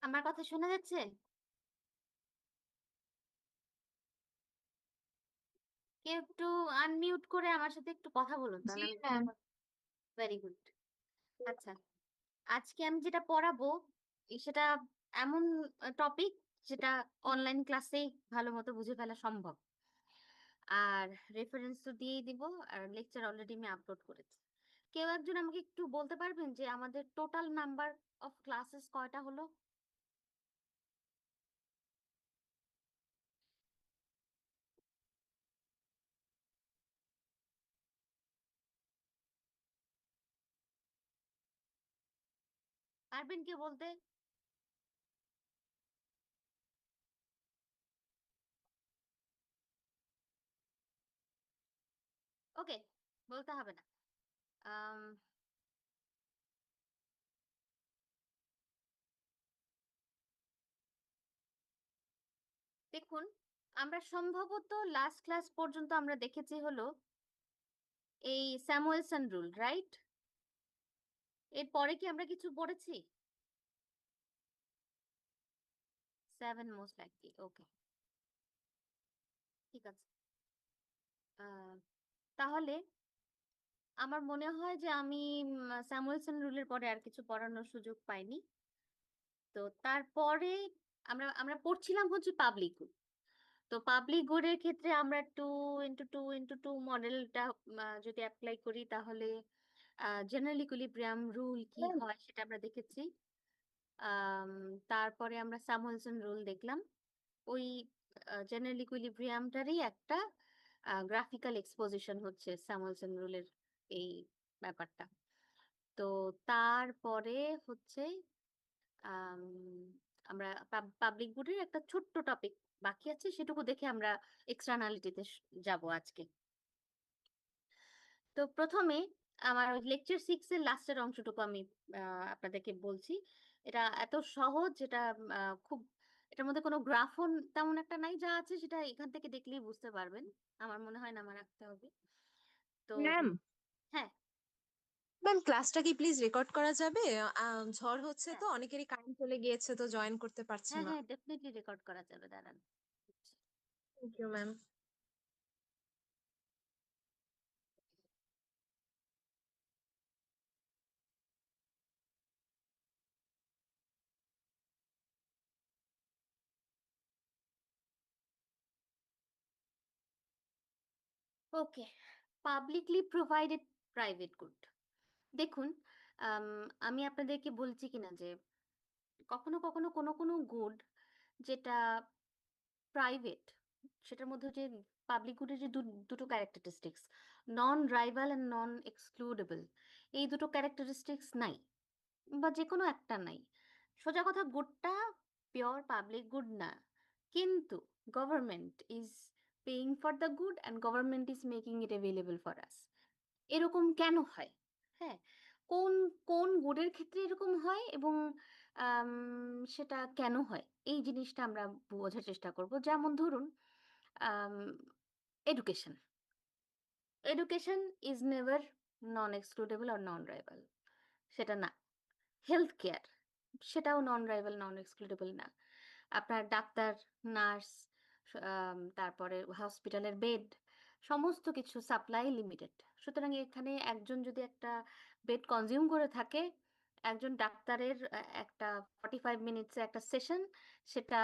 আমার কথা শোনা যাচ্ছে? কেউ একটু আনমিউট করে আমার সাথে একটু কথা বলুন, জি তাহলে আমি ম্যাম। Very good. আচ্ছা, আজকে আমি যেটা পড়াবো সেটা এমন টপিক যেটা অনলাইন ক্লাসেই ভালো মতো বুঝে ফেলা সম্ভব। আর রেফারেন্স তো দিয়েই দিব। আর লেকচার অলরেডি আমি আপলোড করেছি। কেউ একজন আমাকে একটু বলতে পারবেন যে আমাদের টোটাল নাম্বার অফ ক্লাসেস কয়টা হলো? পারবেন কে বলতে? ওকে, বলতে হবে না। আম, দেখুন, আমরা সম্ভবত লাস্ট ক্লাস পর্যন্ত আমরা দেখেছি হলো এই স্যামুয়েলসন রুল, রাইট? এর পরে কি আমরা কিছু পড়েছি? সেভেন মোস্ট লাইকলি, ওকে, ঠিক আছে। আহ, তাহলে আমার মনে হয় যে আমি স্যামুয়েলসন রুলের পরে আর কিছু পড়ানোর সুযোগ পাইনি। তো তারপরে আমরা আমরা পড়ছিলাম হচ্ছে পাবলিক গুড। তো পাবলিক গুডের ক্ষেত্রে আমরা 2x2x2 মডেলটা যদি অ্যাপ্লাই করি, তাহলে জেনারেল ইকুইলিব্রিয়াম রুল কি ম্যাম, হয় সেটা আমরা দেখেছি। আম, তারপরে আমরা স্যামুয়েলসন রুল দেখলাম। ওই জেনারেল ইকুইলিব্রিয়ামটারই একটা গ্রাফিক্যাল এক্সপোজিশন হচ্ছে স্যামুয়েলসন রুলের এই ব্যাপারটা। তো তারপরে হচ্ছে আম, আমরা পাবলিক গুডের একটা ছোট্ট টপিক বাকি আছে, সেটুকু দেখে আমরা এক্সটার্নালিটিতে যাব আজকে। তো প্রথমে আমার লেকচার 6 এর লাস্টের অংশটুকু আমি আপনাদেরকে বলছি। এটা এত সহজ, যেটা খুব, এটার মধ্যে কোনো গ্রাফন তেমন একটা নাই, যা আছে সেটা এখান থেকে দেখলেই বুঝতে পারবেন। আমার মনে হয় নামা রাখতে হবে। তো ম্যাম, হ্যাঁ। ম্যাম ক্লাসটা কি প্লিজ রেকর্ড করা যাবে? ঝড় হচ্ছে হ্যাঁ, তো, অনেকেরই কারেন্ট চলে গিয়েছে, তো জয়েন করতে পারছে হ্যাঁ, না। হ্যাঁ, ডেফিনেটলি রেকর্ড করা যাবে, দাঁড়ান। Thank you ma'am. Okay, publicly provided private good. দেখুন, আম, আমি আপনাদেরকে বলছি কিনা যে কখনো কখনো কোনো কোনো গুড যেটা প্রাইভেট, সেটার মধ্যে যে পাবলিক গুডের যে দুটো characteristics, non rival and non excludable, এই দুটো ক্যারেক্টারিস্টিক্স নাই, বা যে কোনো একটা নাই। সোজা কথা, গুডটা পিওর পাবলিক গুড না, কিন্তু government is paying for the good and government is making it available for us. এরকম কেন হয়? হ্যাঁ, কোন কোন গুডের ক্ষেত্রে এরকম হয়, এবং আম, সেটা কেন হয়, এই জিনিসটা আমরা বোঝার চেষ্টা করব। যেমন ধরুন, education. Education is never non excludable আর নন রাইভাল, সেটা না। হেলথ কেয়ার, সেটাও নন রাইভাল নন এক্সক্লুডেবল না। আপনার ডাক্তার, নার্স, তারপরে হসপিটালের বেড, সমস্ত কিছু সাপ্লাই লিমিটেড। সুতরাং এখানে একজন যদি একটা বেড কনজিউম করে থাকে, একজন ডাক্তারের একটা 45 মিনিটসে একটা সেশন, সেটা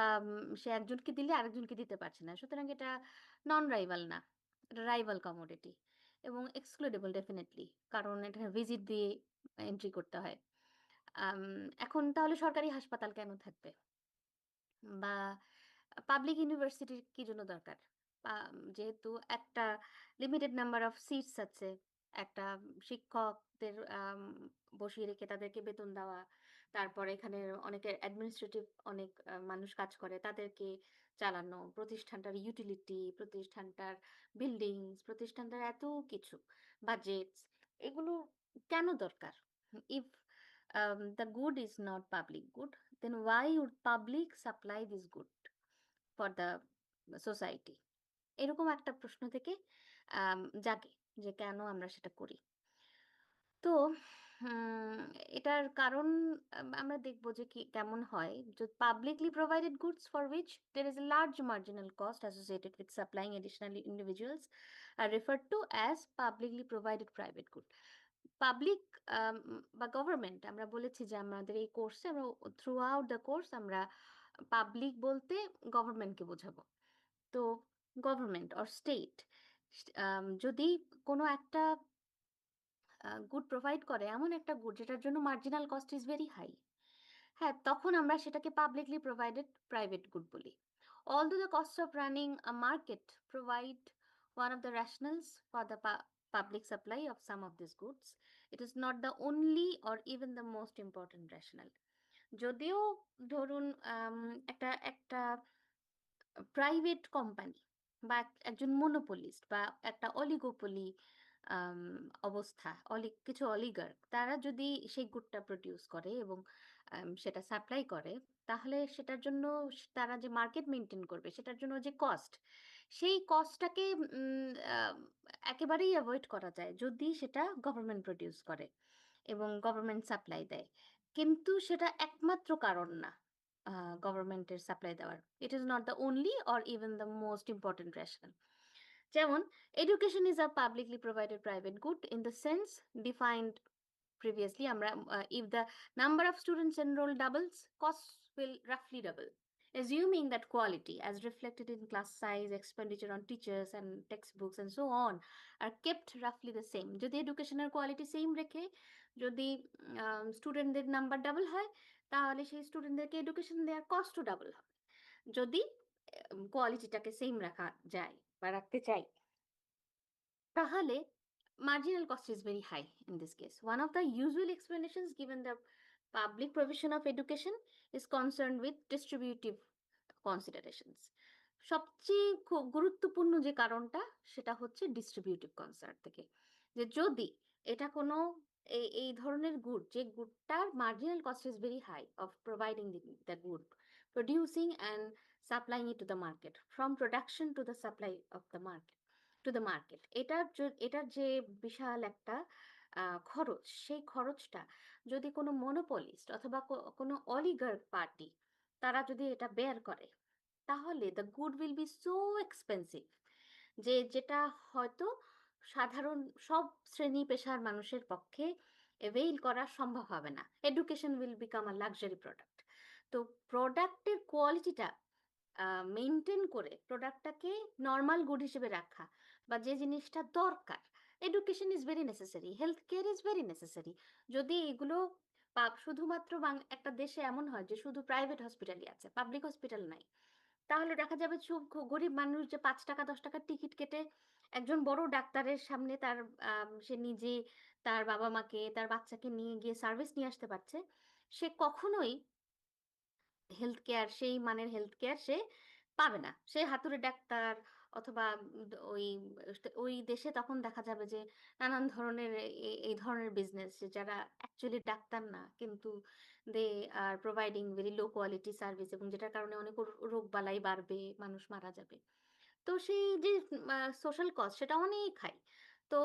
সে একজনকে দিলে আরেকজনকে দিতে পারছে না। সুতরাং এটা নন রাইভাল না, এটা রাইভাল কমোডিটি। এবং এক্সক্লুডেবল ডেফিনেটলি, কারণ এটা ভিজিট দিয়ে এন্ট্রি করতে হয়। আম, এখন তাহলে সরকারি হাসপাতাল কেন থাকবে, বা পাবলিক ইউনিভার্সিটির কি জন্য দরকার? যেহেতু একটা লিমিটেড নাম্বার অফ সিটস আছে, একটা শিক্ষকদের বসিয়ে রেখে তাদেরকে বেতন দেওয়া, তারপর এখানে অনেকের অ্যাডমিনিস্ট্রেটিভ অনেক মানুষ কাজ করে, তাদেরকে চালানো, প্রতিষ্ঠানটার ইউটিলিটি, প্রতিষ্ঠানটার বিল্ডিংস, প্রতিষ্ঠানটার এত কিছু, বাজেটস, এগুলো কেন দরকার? If the good is not public good, then why would public supply this good for the society? এরকম একটা প্রশ্ন থেকে জাগে যে কেন আমরা সেটা করি। তো হুম, এটার কারণ আমরা দেখব যে কি কেমন হয়। Publicly provided goods for which there is a large marginal cost associated with supplying additional individuals are referred to as publicly provided private good. Public বা গভর্নমেন্ট আমরা বলেছি যে আমাদের এই কোর্সে আমরা থ্রু আউট দ্য কোর্স আমরা পাবলিক বলতে গভর্নমেন্টকে বোঝাবো। তো গভর্নমেন্ট অর স্টেট যদি কোনো একটা গুড প্রোভাইড করে এমন একটা গুড যেটার জন্য marginal cost is very high, হ্যাঁ, তখন আমরা সেটাকে পাবলিকলি প্রোভাইডেড প্রাইভেট গুড বলি। Although the cost of running a market provide one of the rationales for the public supply of some of these goods, it is not the only or even the most important rationale. যদিও ধরুন একটা একটা private company বা একজন মনোপলিস্ট বা একটা oligopoly আম, অবস্থা কিছু অলিগার্ক তারা যদি সেই গুডটা প্রডিউস করে এবং সেটা সাপ্লাই করে, তাহলে সেটার জন্য তারা যে মার্কেট মেনটেন করবে সেটার জন্য যে কস্ট, সেই কস্টটাকে একেবারেই অ্যাভয়েড করা যায় যদি সেটা গভর্নমেন্ট প্রডিউস করে এবং গভর্নমেন্ট সাপ্লাই দেয়। কিন্তু সেটা একমাত্র কারণ না গভর্নমেন্টের সাপ্লাই দেওয়ার। It is not the only or even the most important rational. যেমন education is a publicly provided private good in the sense defined previously আমরা if the number of students enrolled doubles, costs will roughly double, assuming that quality as reflected in class size, expenditure on teachers and textbooks and so on are kept roughly the same. যদি এডুকেশনের quality same রেখে যদি স্টুডেন্টদের number double হয়, তাহলে সেই স্টুডেন্টদেরকে education দেওয়ার কস্টও ডাবল হবে। যদি কোয়ালিটিটাকে সেম রাখা যায় বা রাখতে চাই, তাহলে marginal cost is very high in this case. One of the usual explanations given the public provision of education is concerned with distributive considerations. সবচেয়ে গুরুত্বপূর্ণ যে কারণটা সেটা হচ্ছে ডিস্ট্রিবিউটিভ কনসার্ন থেকে, যে যদি এটা কোনো এই ধরনের গুড যে গুডটার marginal cost is very high of providing the good, producing and supplying it to the market, from production to the supply of the market to the market, এটার যে বিশাল একটা খরচ, সেই খরচটা যদি কোনো মনোপলিস্ট অথবা কোনো অলিগার্ক পার্টি তারা যদি এটা বেয়ার করে, তাহলে the good will be so expensive যে যেটা হয়তো সাধারণ সব শ্রেণী পেশার মানুষের পক্ষে এভেইল করা সম্ভব হবে না। Education will become a luxury product. তো প্রোডাক্টের কোয়ালিটিটা মেনটেন করে প্রোডাক্টটাকে নর্মাল গুড হিসেবে রাখা বা যে জিনিসটা দরকার, education is very necessary, health care is very necessary. যদি এগুলো শুধুমাত্র একটা দেশে এমন হয় যে শুধু প্রাইভেট হসপিটালই আছে, পাবলিক হসপিটাল নাই, তাহলে দেখা যাবে খুব গরিব মানুষ যে ৫ টাকা ১০ টাকার টিকিট কেটে একজন বড় ডাক্তারের সামনে তার সে নিজে তার বাবা মাকে তার বাচ্চাকে নিয়ে গিয়ে সার্ভিস নিয়ে আসতে পারছে, সে কখনোই হেলথ কেয়ার সেই মানের হেলথ কেয়ার সে পাবে না। সে হাতুড়ে ডাক্তার অথবা ওই ওই দেশে তখন দেখা যাবে যে নানান ধরনের এই ধরনের বিজনেস যারা অ্যাকচুয়ালি ডাক্তার না, কিন্তু they are providing very low quality service, এবং যেটার কারণে অনেক রোগ বালাই বাড়বে, মানুষ মারা যাবে। তো সেই যে সোশ্যাল কস্ট সেটা অনেক হাই। তো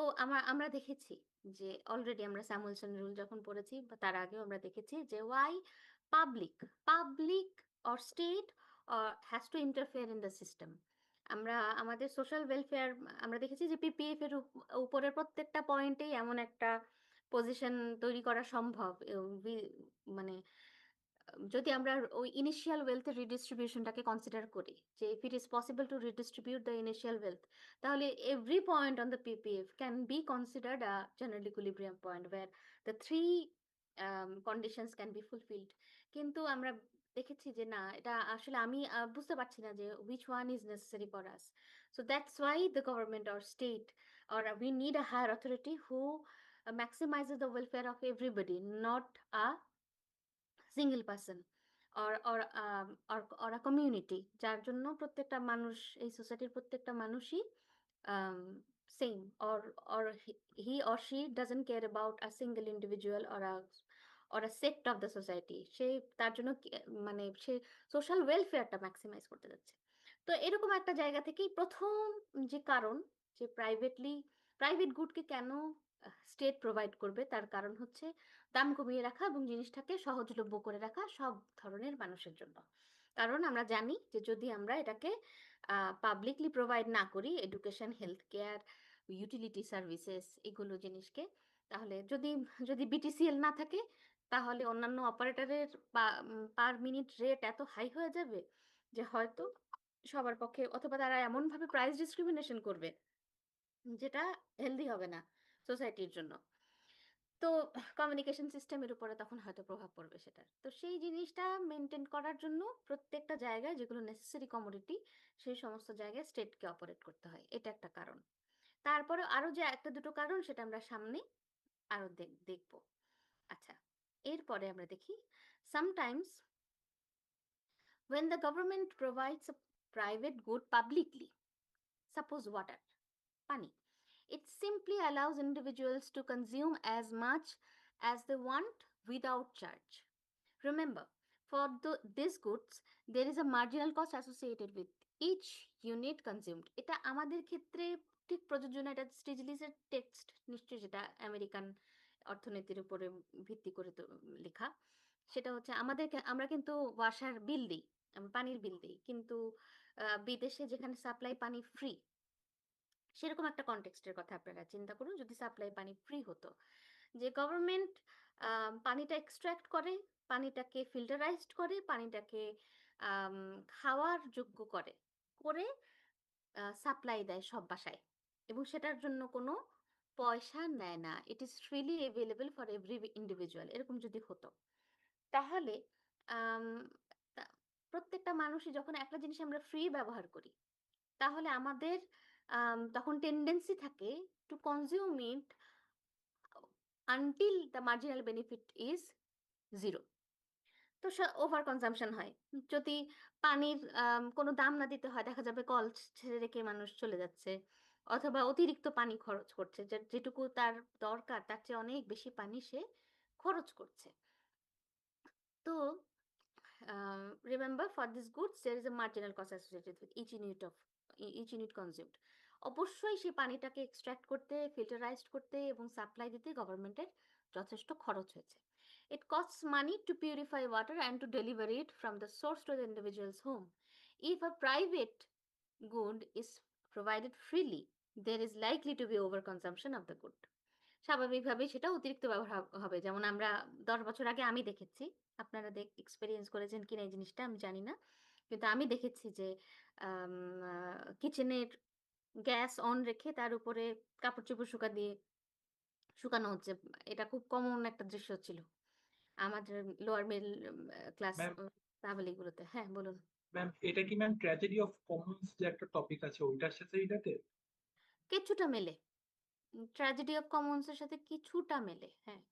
আমরা দেখেছি যে অলরেডি আমরা স্যামুয়েলসন রুল যখন পড়েছি বা তার আগেও আমরা দেখেছি যে why public public or state has to interfere in the system. আমরা আমাদের সোশ্যাল ওয়েলফেয়ার আমরা দেখেছি যে পিপিএফ এর উপরের প্রত্যেকটা পয়েন্টেই এমন একটা পজিশন তৈরি করা সম্ভব, মানে যদি আমরা ওই ইনিশিয়াল ওয়েলথের রিডিস্ট্রিবিউশনটাকে কনসিডার করি, যে if it is possible to redistribute the initial wealth, তাহলে every point on the PPF can be considered a general equilibrium point where the three conditions can be fulfilled. কিন্তু আমরা দেখেছি যে না, এটা আসলে আমি বুঝতে পারছি না যে which one is necessary for us. So that's why the government or state or we need a higher authority who maximizes the welfare of everybody, not a single person or a community, যার জন্য প্রত্যেকটা মানুষ এই সোসাইটির প্রত্যেকটা মানুষই same, or he or she doesn't care about a single individual or a sect of the society, সে তার জন্য মানে সে সোশ্যাল ওয়েলফেয়ারটা ম্যাক্সিমাইজ করতে যাচ্ছে। তো এরকম একটা জায়গা থেকেই প্রথম যে কারণ, যে প্রাইভেট গুডকে কেন স্টেট প্রোভাইড করবে, তার কারণ হচ্ছে দাম কমিয়ে রাখা এবং জিনিসটাকে সহজলভ্য করে রাখা সব ধরনের মানুষের জন্য। কারণ আমরা জানি যে যদি আমরা এটাকে পাবলিকলি প্রোভাইড না করি, education, health care, utility services, এগুলো জিনিসকে, তাহলে যদি যদি বিটিসিএল না থাকে, তাহলে অন্যান্য অপারেটরের পার মিনিট রেট এত হাই হয়ে যাবে যে হয়তো সবার পক্ষে, অথবা তারা এমনভাবে প্রাইস ডিসক্রিমিনেশন করবে যেটা হেলদি হবে না সোসাইটির জন্য। তো কমিউনিকেশন সিস্টেমের উপরে তখন হয়তো প্রভাব পড়বে সেটার। তো সেই জিনিসটা মেনটেন করার জন্য প্রত্যেকটা জায়গায় যেগুলো নেসেসারি কমোডিটি, সেই সমস্ত জায়গায় স্টেটকে অপারেট করতে হয়, এটা একটা কারণ। তারপরে আরো যে একটা দুটো কারণ, সেটা আমরা সামনে আরো দেখবো। আচ্ছা, এরপরে আমরা দেখি sometimes when the government provides a private good publicly, suppose water, pani, it simply allows individuals to consume as much as they want without charge. Remember, for these goods, there is a marginal cost associated with each unit consumed. এটা আমাদের ক্ষেত্রে ঠিক প্রযোজ্য না, এটা স্টিজলিসের text নিশ্চয়ই, যেটা American অর্থনীতির উপরে ভিত্তি করে তো লেখা। সেটা হচ্ছে আমরা কিন্তু ওয়াসার বিল দিই, পানির বিল দিই, কিন্তু বিদেশে যেখানে সাপ্লাই পানি ফ্রি, সেরকম একটা কনটেক্সটের কথা আপনারা চিন্তা করুন। যদি সাপ্লাই পানি ফ্রি হতো, যে গভর্নমেন্ট পানিটা এক্সট্রাক্ট করে, পানিটাকে ফিল্টারাইজড করে, পানিটাকে আম, খাওয়ার যোগ্য করে করে সাপ্লাই দেয় সব বাসায়, এবং সেটার জন্য কোনো পয়সা নেয় না, it is freely available for every individual, এরকম যদি হতো, তাহলে আম, প্রত্যেকটা মানুষই যখন একটা জিনিস আমরা ফ্রি ব্যবহার করি, তাহলে আমাদের তখন টেন্ডেন্সি থাকে to consume it until the marginal benefit is zero. তো ওভার কনজাম্পশন হয়। যদি পানির কোনো দাম না দিতে হয়, দেখা যাবে কল ছেড়ে রেখে মানুষ চলে যাচ্ছে, অথবা অতিরিক্ত পানি খরচ করছে, যেটুকু তার দরকার তার চেয়ে অনেক বেশি পানি সে খরচ করছে। তো remember, for these goods there is a marginal cost associated with each unit consumed. অবশ্যই সেই পানিটাকে এক্সট্রাক্ট করতে, ফিল্টারাইজড করতে এবং সাপ্লাই দিতে গভর্নমেন্টের যথেষ্ট খরচ হয়েছে। It costs money to purify water and to deliver it from the source to the individual's home. If a private good is provided freely, there is likely to be overconsumption of the good. স্বাভাবিকভাবেই সেটা অতিরিক্ত ব্যবহার হবে। যেমন আমরা 10 বছর আগে আমি দেখেছি, আপনারা এক্সপিরিয়েন্স করেছেন কিনা এই জিনিসটা আমি জানি না, কিন্তু আমি দেখেছি যে কিচেনের গ্যাস অন রেখে তার উপরে কাপড় চোপড় শুকানো হচ্ছে। এটা খুব কমন একটা দৃশ্য ছিল আমাদের লোয়ার মিডল ক্লাস ম্যাম ফ্যামিলিগুলোতে। হ্যাঁ, বলুন। ম্যাম এটা কি ম্যাম ট্র্যাজেডি অফ কমন্স যে একটা টপিক আছে ওইটার সাথে রিলেটেড? কিছুটা মেলে, ট্র্যাজেডি অফ কমন্স এর সাথে কিছুটা মেলে, হ্যাঁ।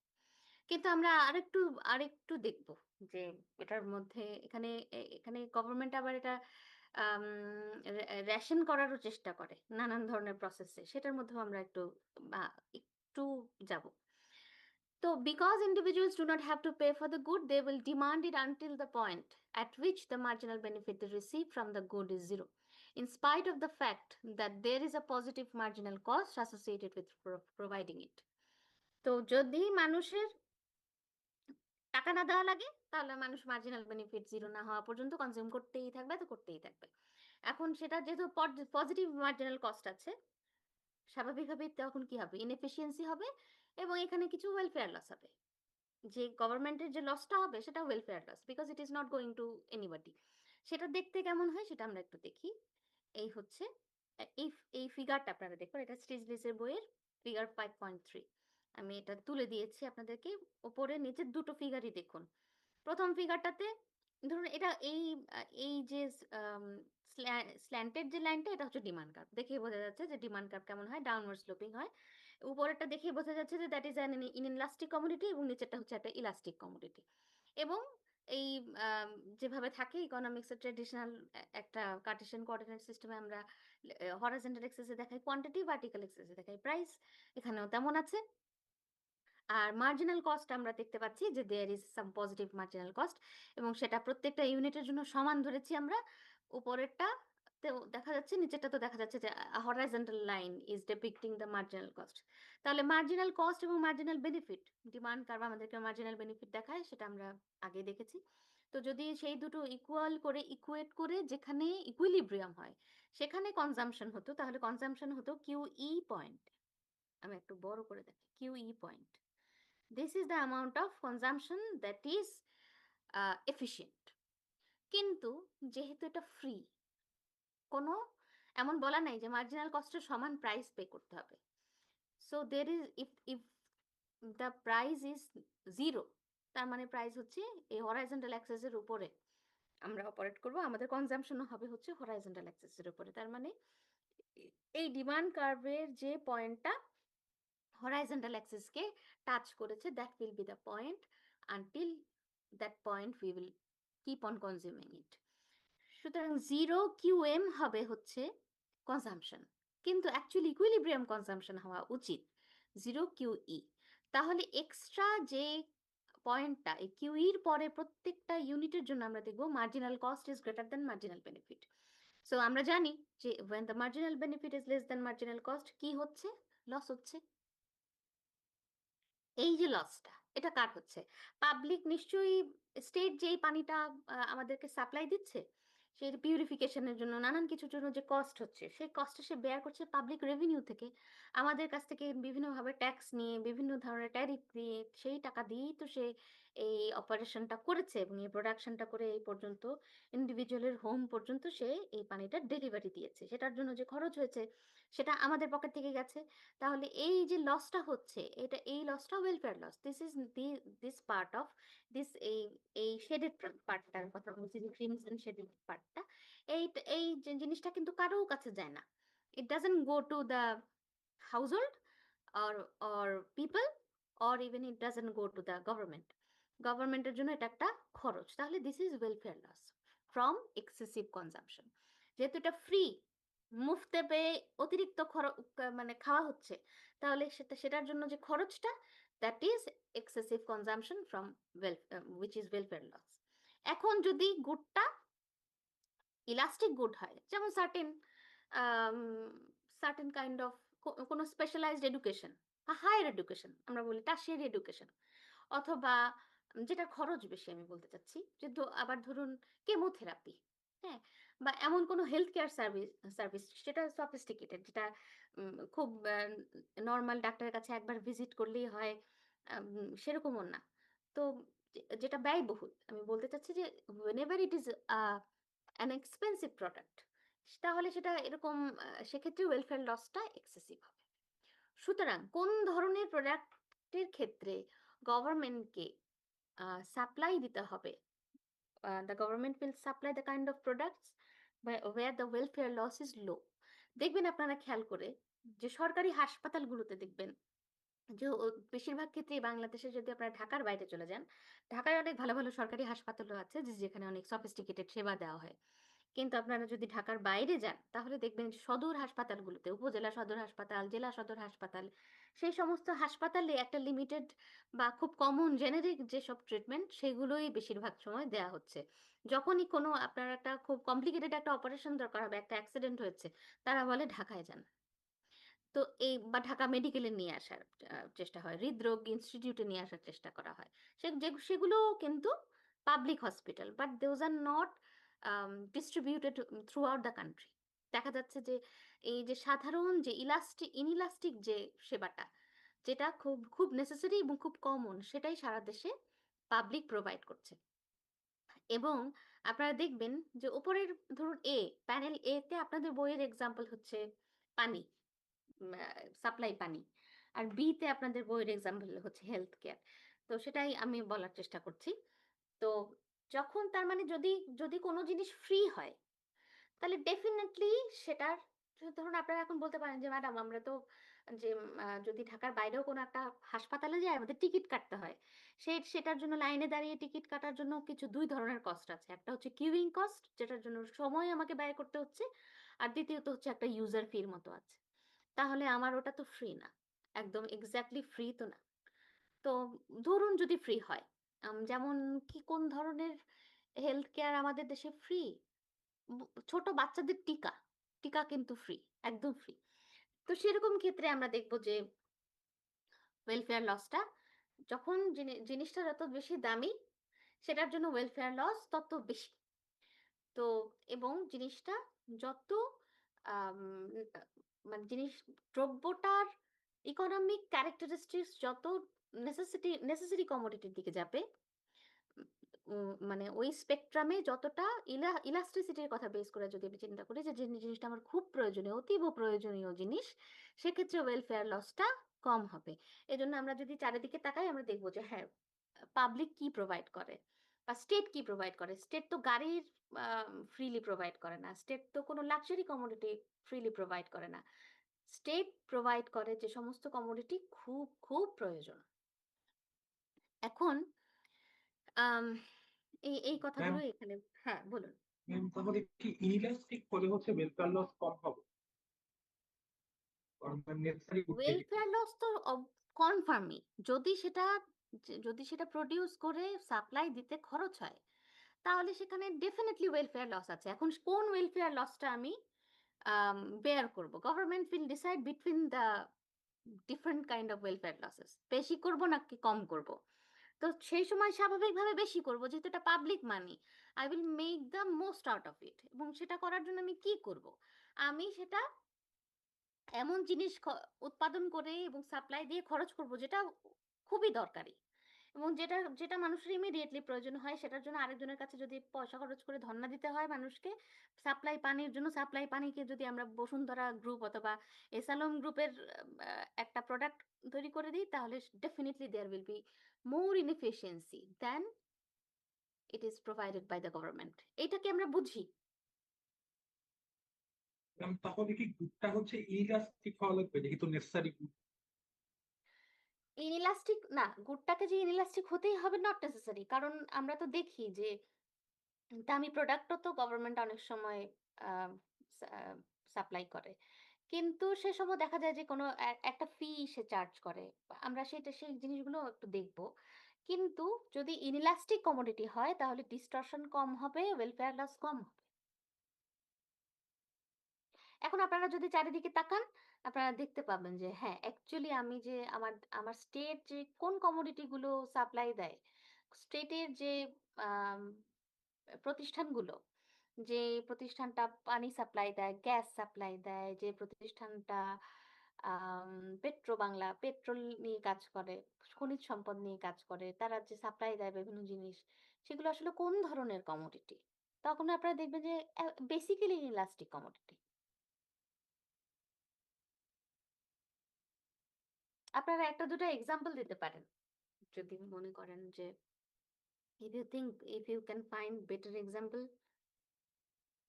কিন্তু আমরা আরেকটু আরেকটু দেখব যে এটার মধ্যে এখানে এখানে গভর্নমেন্ট আবার এটা রেশন করারও চেষ্টা করে নানান ধরনের প্রসেসে, সেটার মধ্যেও আমরা একটু যাব। So, because individuals do not have to pay for the good, they will demand it until the point at which the marginal benefit they receive from the good is zero, in spite of the fact that there is a positive marginal cost associated with providing it. তো যদি মানুষের টাকা না দেওয়া লাগে, তাহলে মানুষ marginal benefit zero না হওয়া পর্যন্ত কনজিউম করতেই থাকবে, তো করতেই থাকবে। এখন সেটা যেহেতু পজিটিভ মার্জিনাল কস্ট আছে, স্বাভাবিকভাবেই তখন কি হবে, ইনএফিসিয়েন্সি হবে, এবং এখানে কিছু ওয়েলফেয়ার লস হবে। যে গভর্নমেন্টের যে লসটা হবে সেটা welfare loss, because it is not going to anybody. সেটা দেখতে কেমন হয় সেটা আমরা একটু দেখি। এই হচ্ছে এই এই ফিগারটা আপনারা দেখুন, এটা স্টিজলিসের বইয়ের ফিগার 5.3। আমি এটা তুলে দিয়েছি আপনাদেরকে, ওপরে নিচে দুটো ফিগারই দেখুন। প্রথম ফিগারটাতে ধরুন এটা এই যে স্ল্যান্টেড যে লাইনটা, এটা হচ্ছে ডিমান্ড কার্ভ, দেখে বোঝা যাচ্ছে যে ডিমান্ড কার্ভ কেমন হয়, ডাউনওয়ার্ড স্লোপিং হয়। উপরেরটা দেখে বোঝা যাচ্ছে যে that is an inelastic commodity, এবং নিচেরটা হচ্ছে একটা ইলাস্টিক কমোডিটি। এবং এই যেভাবে থাকে ইকোনমিক্সের ট্রেডিশনাল একটা কার্টেশিয়ান কোঅর্ডিনেট সিস্টেমে আমরা হরাইজন্টাল এক্সিসে দেখাই কোয়ান্টিটি, ভার্টিক্যাল এক্সিসে দেখাই প্রাইস, এখানেও তেমন আছে। আর মার্জিনাল কস্ট আমরা দেখতে পাচ্ছি যে there is some positive marginal cost, এবং সেটা প্রত্যেকটা ইউনিটের জন্য সমান ধরেছি আমরা। উপরেরটা তো দেখা যাচ্ছে নিচেরটা তো দেখা যাচ্ছে যে horizontal line is depicting the marginal cost. তাহলে মার্জিনাল কস্ট এবং মার্জিনাল বেনিফিট, ডিমান্ড কার্ভ আমাদেরকে মার্জিনাল বেনিফিট দেখায়, সেটা আমরা আগে দেখেছি। তো যদি সেই দুটো ইকুয়াল করে ইকুয়েট করে যেখানে ইকুইলিব্রিয়াম হয় সেখানে কনজাম্পশন হতো, তাহলে কনজাম্পশন হতো কিউই পয়েন্ট। আমি একটু বড় করে দেখি, kiwi point, this is the amount of consumption that is efficient. কিন্তু যেহেতু এটা ফ্রি, কোনো এমন বলা নাই যে মার্জিনাল কস্টের সমান প্রাইস পে করতে হবে। So there is if the price is zero, তার মানে প্রাইস হচ্ছে এই হরাইজন্টাল অ্যাক্সেসের উপরে আমরা অপারেট করব, আমাদের কনজাম্পশনও হবে হচ্ছে হরাইজন্টাল অ্যাক্সেসের উপরে। তার মানে এই ডিমান্ড কার্ভের যে পয়েন্টটা হরাইজন্টাল অ্যাক্সেসকে টাচ করেছে, that will be the point, until that point we will keep on consuming it. সুতরাং জিরো কিউএম হবে হচ্ছে কনজাম্পশন, কিন্তু অ্যাকচুয়ালি ইকুইলিব্রিয়াম কনজাম্পশন হওয়া উচিত জিরো কিউই। তাহলে এক্সট্রা যে পয়েন্টটা এই কিউইর পরে প্রত্যেকটা ইউনিটের জন্য আমরা দেখব marginal cost is greater than marginal benefit. So আমরা জানি যে when the marginal benefit is less than marginal cost কি হচ্ছে, লস হচ্ছে। এই যে লসটা, এটা কার হচ্ছে? পাবলিক নিশ্চয়ই, স্টেট যেই পানিটা আমাদেরকে সাপ্লাই দিচ্ছে সেই পিউরিফিকেশনের জন্য নানান কিছুর জন্য যে কস্ট হচ্ছে, সেই কস্টটা সে বেয়ার করছে পাবলিক রেভিনিউ থেকে, আমাদের কাছ থেকে বিভিন্নভাবে ট্যাক্স নিয়ে বিভিন্ন ধরনের ট্যারিফ দিয়ে, সেই টাকা দিয়েই তো সে এই অপারেশনটা করেছে এবং এই প্রোডাকশনটা করে এই পর্যন্ত ইন্ডিভিজুয়ালের হোম পর্যন্ত সে এই পানিটা ডেলিভারি দিয়েছে, সেটার জন্য যে খরচ হয়েছে সেটা আমাদের পকেট থেকে গেছে। তাহলে এই যে লসটা হচ্ছে, এটা এই লসটা welfare loss, this is this part of this, এই শেডেড পার্টটার কথা বলছি, যে ক্রিমসন শেডেড পার্টটা, এই এই জিনিসটা কিন্তু কারো কাছে যায় না। It doesn't go to the household or or people, or even it doesn't go to the government, গভর্নমেন্টের জন্য এটা একটা খরচ। তাহলে this is welfare loss from excessive consumption. যেহেতু এটা ফ্রি, মুফতে পেয়ে অতিরিক্ত মানে খাওয়া হচ্ছে, তাহলে সেটার জন্য যে খরচটা, that is excessive consumption from which is welfare loss. এখন যদি গুডটা ইলাস্টিক গুড হয়, যেমন সার্টেন কাইন্ড অফ কোনো স্পেশালাইজড এডুকেশন বা হায়ার এডুকেশন, আমরা বলি টার্সিয়ারি এডুকেশন, অথবা যেটা খরচ বেশি আমি বলতে চাচ্ছি, যে আবার ধরুন কেমোথেরাপি, হ্যাঁ, বা এমন কোনো হেলথ কেয়ার সার্ভিস সেটা সফিস্টিকেটেড, যেটা খুব নর্মাল ডাক্তারের কাছে একবার ভিজিট করলেই হয়, সেরকমও না। তো যেটা ব্যয়বহুল, আমি বলতে চাচ্ছি যে whenever it is an expensive product, তাহলে সেটা এরকম সেক্ষেত্রে ওয়েলফেয়ার লসটা এক্সেসিভ হবে। সুতরাং কোন ধরনের প্রোডাক্টের ক্ষেত্রে গভর্নমেন্টকে সাপ্লাই দিতে হবে, the government will supply the kind of products where the welfare loss is low। দেখবেন আপনারা খেয়াল করে যে সরকারি হাসপাতালগুলোতে দেখবেন যে বেশিরভাগ ক্ষেত্রেই বাংলাদেশে, যদি আপনারা ঢাকার বাইরে চলে যান, ঢাকায় অনেক ভালো ভালো সরকারি হাসপাতালও আছে যেখানে অনেক সফিস্টিকেটেড সেবা দেওয়া হয়। কিন্তু আপনারা যদি ঢাকার বাইরে যান তাহলে দেখবেন যে সদর হাসপাতালগুলোতে, উপজেলা সদর হাসপাতাল, জেলা সদর হাসপাতাল, সেই সমস্ত হাসপাতালে একটা লিমিটেড বা খুব কমন জেনেরিক যেসব ট্রিটমেন্ট, সেগুলোই বেশিরভাগ সময় দেওয়া হচ্ছে। যখনই কোনো আপনার একটা খুব কমপ্লিকেটেড একটা অপারেশন দরকার হবে, একটা অ্যাক্সিডেন্ট হয়েছে, তারা বলে ঢাকায় যান। তো এই বা ঢাকা মেডিকেলে নিয়ে আসার চেষ্টা হয়, হৃদরোগ ইনস্টিটিউটে নিয়ে আসার চেষ্টা করা হয়। সেগুলো কিন্তু public hospital, but those are not distributed through out the country. দেখা যাচ্ছে যে এই যে সাধারণ যে ইনইলাস্টিক যে সেবাটা, যেটা খুব খুব নেসেসারি এবং খুব কমন, সেটাই সারা দেশে পাবলিক প্রোভাইড করছে। এবং আপনারা দেখবেন যে উপরের ধরুন প্যানেল এ তে আপনাদের বইয়ের এক্সাম্পল হচ্ছে পানি, সাপ্লাই পানি, আর বি তে আপনাদের বইয়ের এক্সাম্পল হচ্ছে হেলথ কেয়ার। তো সেটাই আমি বলার চেষ্টা করছি। তো যখন তার মানে যদি যদি কোনো জিনিস ফ্রি হয়, তাহলে ডেফিনেটলি সেটার, ধরুন আপনারা এখন বলতে পারেন যে ম্যাডাম আমরা তো যে যদি ঢাকার বাইরেও কোনো একটা হাসপাতালে যাই আমাদের টিকিট কাটতে হয়, সেটার জন্য লাইনে দাঁড়িয়ে টিকিট কাটার জন্য কিছু দুই ধরনের কস্ট আছে, একটা হচ্ছে কিউইং কস্ট, যেটার জন্য সময় আমাকে ব্যয় করতে হচ্ছে, আর দ্বিতীয়ত হচ্ছে একটা ইউজার ফির মতো আছে। তাহলে আমার ওটা তো ফ্রি না, একদম এক্স্যাক্টলি ফ্রি তো না। তো ধরুন যদি ফ্রি হয়, যেমন কি কোন ধরনের হেলথ কেয়ার আমাদের দেশে ফ্রি? ছোট বাচ্চাদের টিকা টিকা কিন্তু ফ্রি, একদম ফ্রি। তো সেরকম ক্ষেত্রে আমরা দেখব যে ওয়েলফেয়ার লসটা যখন জিনিসটা যত বেশি দামি সেটার জন্য ওয়েলফেয়ার লস তত বেশি। তো এবং জিনিসটা যত আম, আহ, মানে দ্রব্যটার ইকোনমিক ক্যারেক্টারিস্টিক্স যত নেসেসারি কমোডিটির দিকে যাবে, মানে ওই স্পেকট্রামে যতটা ইলাস্ট্রিসিটির কথা বেস করে যদি আমি চিন্তা করি যে জিনিসটা আমার খুব প্রয়োজনীয়, অতীব প্রয়োজনীয় জিনিস, সেক্ষেত্রে ওয়েলফেয়ার লসটা কম হবে। এজন্য আমরা যদি চারিদিকে তাকাই আমরা দেখবো যে হ্যাঁ, পাবলিক কি প্রোভাইড করে বা স্টেট কি প্রোভাইড করে। স্টেট তো গাড়ির ফ্রিলি প্রোভাইড করে না, স্টেট তো কোনো লাক্সারি কমোডিটি ফ্রিলি প্রোভাইড করে না। স্টেট প্রোভাইড করে যে সমস্ত কমোডিটি খুব খুব প্রয়োজন। এখন আম, এই ম্যাম কথাগুলো এখানে। হ্যাঁ, বলুন। ম্যাম তাহলে কি ইলাস্টিক হলে হচ্ছে ওয়েলফেয়ার লস কম হবে? কারণ নেসেসারি গুড যেহেতু। ওয়েলফেয়ার লস তো কনফার্মই, যদি সেটা যদি সেটা প্রডিউস করে সাপ্লাই দিতে খরচ হয় তাহলে সেখানে ডেফিনেটলি ওয়েলফেয়ার লস আছে। এখন কোন ওয়েলফেয়ার লসটা আমি বেয়ার করব, government will decide between the different kind of welfare losses. বেশি করব নাকি কম করব? তো সেই সময় স্বাভাবিকভাবে বেশি করব, যেহেতু এটা public money. I will make the most out of it. এবং সেটা করার জন্য আমি কি করব? আমি সেটা এমন জিনিস উৎপাদন করে এবং সাপ্লাই দিয়ে খরচ করব যেটা খুবই দরকারি এবং যেটা যেটা মানুষের ইমিডিয়েটলি প্রয়োজন হয়। সেটার জন্য আরেকজনের কাছে যদি পয়সা খরচ করে ধর্ণা দিতে হয় মানুষকে, সাপ্লাই পানির জন্য, সাপ্লাই পানিকে যদি আমরা বসুন্ধরা গ্রুপ অথবা এসালম গ্রুপের একটা প্রোডাক্ট তৈরি করে দিই, তাহলে definitely there will be more inefficiency than it is provided by the government. এইটাকে আমরা বুঝি। ম্যাম তাহলে কি গুডটা হচ্ছে ইলাস্টিক হওয়া লাগবে যেহেতু নেসেসারি গুড? ইনইলাস্টিক না, গুডটাকে যে ইনইলাস্টিক হতেই হবে নট নেসেসারি, কারণ আমরা তো দেখি যে দামি প্রোডাক্টও তো গভর্নমেন্ট অনেক সময় সাপ্লাই করে, কিন্তু সে সময় দেখা যায় যে কোনো একটা ফি সে চার্জ করে। আমরা সেই জিনিসগুলো একটু দেখব। কিন্তু যদি ইনইলাস্টিক কমোডিটি হয় তাহলে ডিস্টরশন কম হবে, ওয়েলফেয়ার লস কম হবে। এখন আপনারা যদি চারিদিকে তাকান আপনারা দেখতে পাবেন যে হ্যাঁ, অ্যাকচুয়ালি আমি যে আমার আমার স্টেট যে কোন কমোডিটি গুলো সাপ্লাই দেয়, স্টেটের যে আম, প্রতিষ্ঠানগুলো, যে প্রতিষ্ঠানটা পানি সাপ্লাই দেয়, গ্যাস সাপ্লাই দেয়, যে প্রতিষ্ঠানটা পেট্রো বাংলা পেট্রোল নিয়ে কাজ করে, খনিজ সম্পদ নিয়ে কাজ করে, তারা যে সাপ্লাই দেয় বিভিন্ন জিনিস, সেগুলো আসলে কোন ধরনের কমোডিটি? তখন আপনারা দেখবেন যে বেসিক্যালি ইলাস্টিক কমোডিটি। আপনারা একটা দুটো এক্সাম্পল দিতে পারেন যদি মনে করেন যে, if you can find better example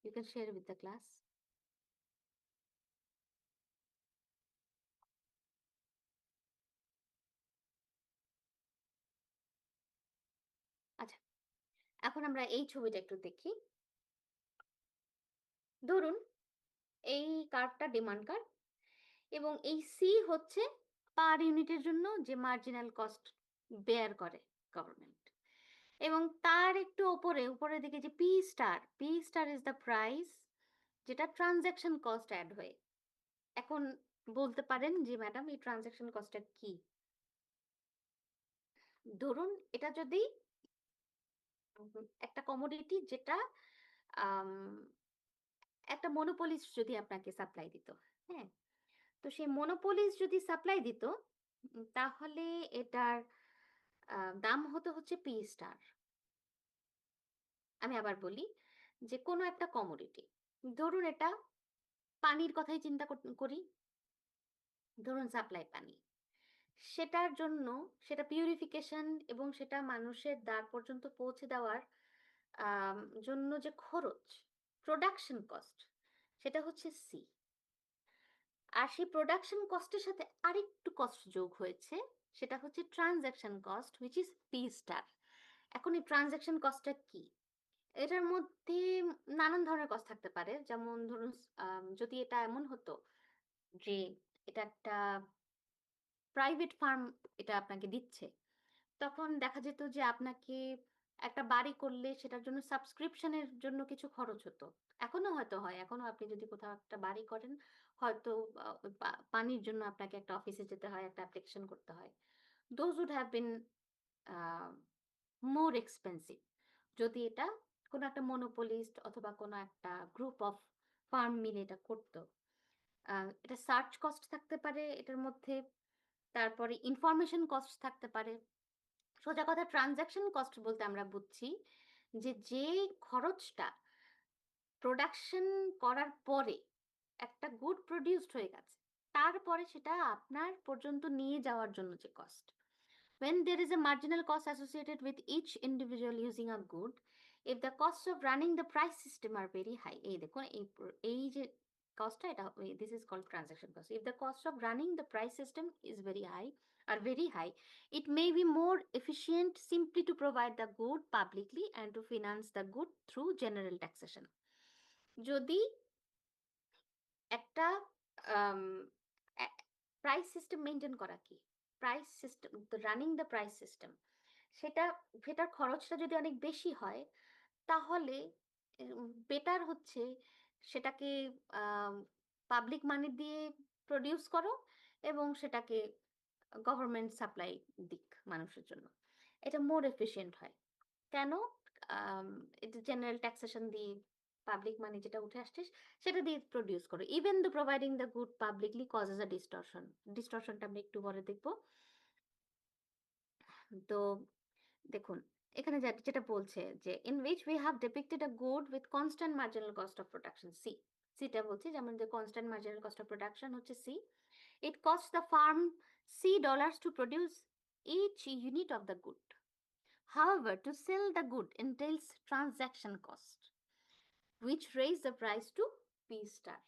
you can share with the class. আচ্ছা, এখন আমরা এই ছবিটা একটু দেখি। ধরুন এই কার্ভটা ডিমান্ড কার্ভ এবং এই সি হচ্ছে পার ইউনিটের জন্য যে মার্জিনাল কস্ট বেয়ার করে গভর্নমেন্ট, এবং তার একটু উপরের দিকে যে P star is the price যেটা ট্রানজ্যাকশন কস্ট অ্যাড হয়ে। এখন বলতে পারেন যে ম্যাডাম এই ট্রানজ্যাকশন কস্টটা কি? ধরুন এটা যদি একটা কমোডিটি যেটা আম, একটা মনোপলিস্ট যদি আপনাকে সাপ্লাই দিত, হ্যাঁ, তো সেই মনোপলিস্ট যদি সাপ্লাই দিত তাহলে এটার দাম হচ্ছে পি স্টার। আমি আবার বলি যে কোনো একটা কমোডিটি, ধরুন এটা পানির কথাই চিন্তা করি, ধরুন সাপ্লাই পানি, সেটার জন্য সেটা পিউরিফিকেশন এবং সেটা মানুষের দ্বার পর্যন্ত পৌঁছে দেওয়ার জন্য যে খরচ, প্রোডাকশন কস্ট, সেটা হচ্ছে সি। আর সেই প্রোডাকশন কস্টের সাথে আরেকটু কস্ট যোগ হয়েছে, সেটা হচ্ছে transaction cost which is P star. এখন এই ট্রানজ্যাকশন কস্টটা কি? এটার মধ্যে নানান ধরনের কস্ট থাকতে পারে। যেমন ধরুন যদি এটা এমন হতো যে এটা একটা প্রাইভেট ফার্ম এটা আপনাকে দিচ্ছে, তখন দেখা যেত যে আপনাকে একটা বাড়ি করলে সেটার জন্য সাবস্ক্রিপশনের জন্য কিছু খরচ হতো, এখনো হয়তো হয়, এখনো আপনি যদি কোথাও একটা বাড়ি করেন হয়তো পানির জন্য আপনাকে একটা অফিসে যেতে হয়, একটা অ্যাপ্লিকেশন করতে হয়। Those would have been more expensive যদি এটা কোনো একটা মনোপলিস্ট অথবা কোনো একটা গ্রুপ অফ ফার্ম মিলে এটা করতো। এটা সার্চ কস্ট থাকতে পারে এটার মধ্যে, তারপরে ইনফরমেশন কস্ট থাকতে পারে। সোজা কথা ট্রানজাকশন কস্ট বলতে আমরা বুঝছি যে খরচটা প্রোডাকশন করার পরে একটা গুড প্রডিউসড হয়ে গেছে, তারপরে সেটা আপনার পর্যন্ত নিয়ে যাওয়ার জন্য যে cost. When there is a marginal cost associated with each individual using a good, if the costs of running the price system are very high, এই দেখুন এই যে কস্টটা এটা this is called transaction cost. If the cost of running the price system is very high, it may be more efficient simply to provide the good publicly and to finance the good through general taxation. যদি একটা price system maintain করা কি, price system running the price system, সেটার খরচটা যদি অনেক বেশি হয় তাহলে বেটার হচ্ছে সেটাকে পাবলিক মানি দিয়ে প্রডিউস করো এবং সেটাকে গভর্নমেন্ট সাপ্লাই দিক মানুষের জন্য, এটা মোর এফিশিয়েন্ট হয়। কেন? এটা জেনারেল ট্যাক্সেশন দিয়ে পাবলিক মানি যেটা উঠে আসছে সেটা দিয়ে প্রডিউস করো, even the providing the good publicly causes a ডিস্টরশনটা আমরা একটু পরে দেখবো। তো দেখুন এখানে যেটা বলছে যে in which we have depicted a good with constant marginal cost of production, সিটা বলছি, যেমন যে constant marginal cost of production হচ্ছে C. It cost the firm $C to produce each unit of the good. However, to sell the good entails transaction cost, which raise the price to P star.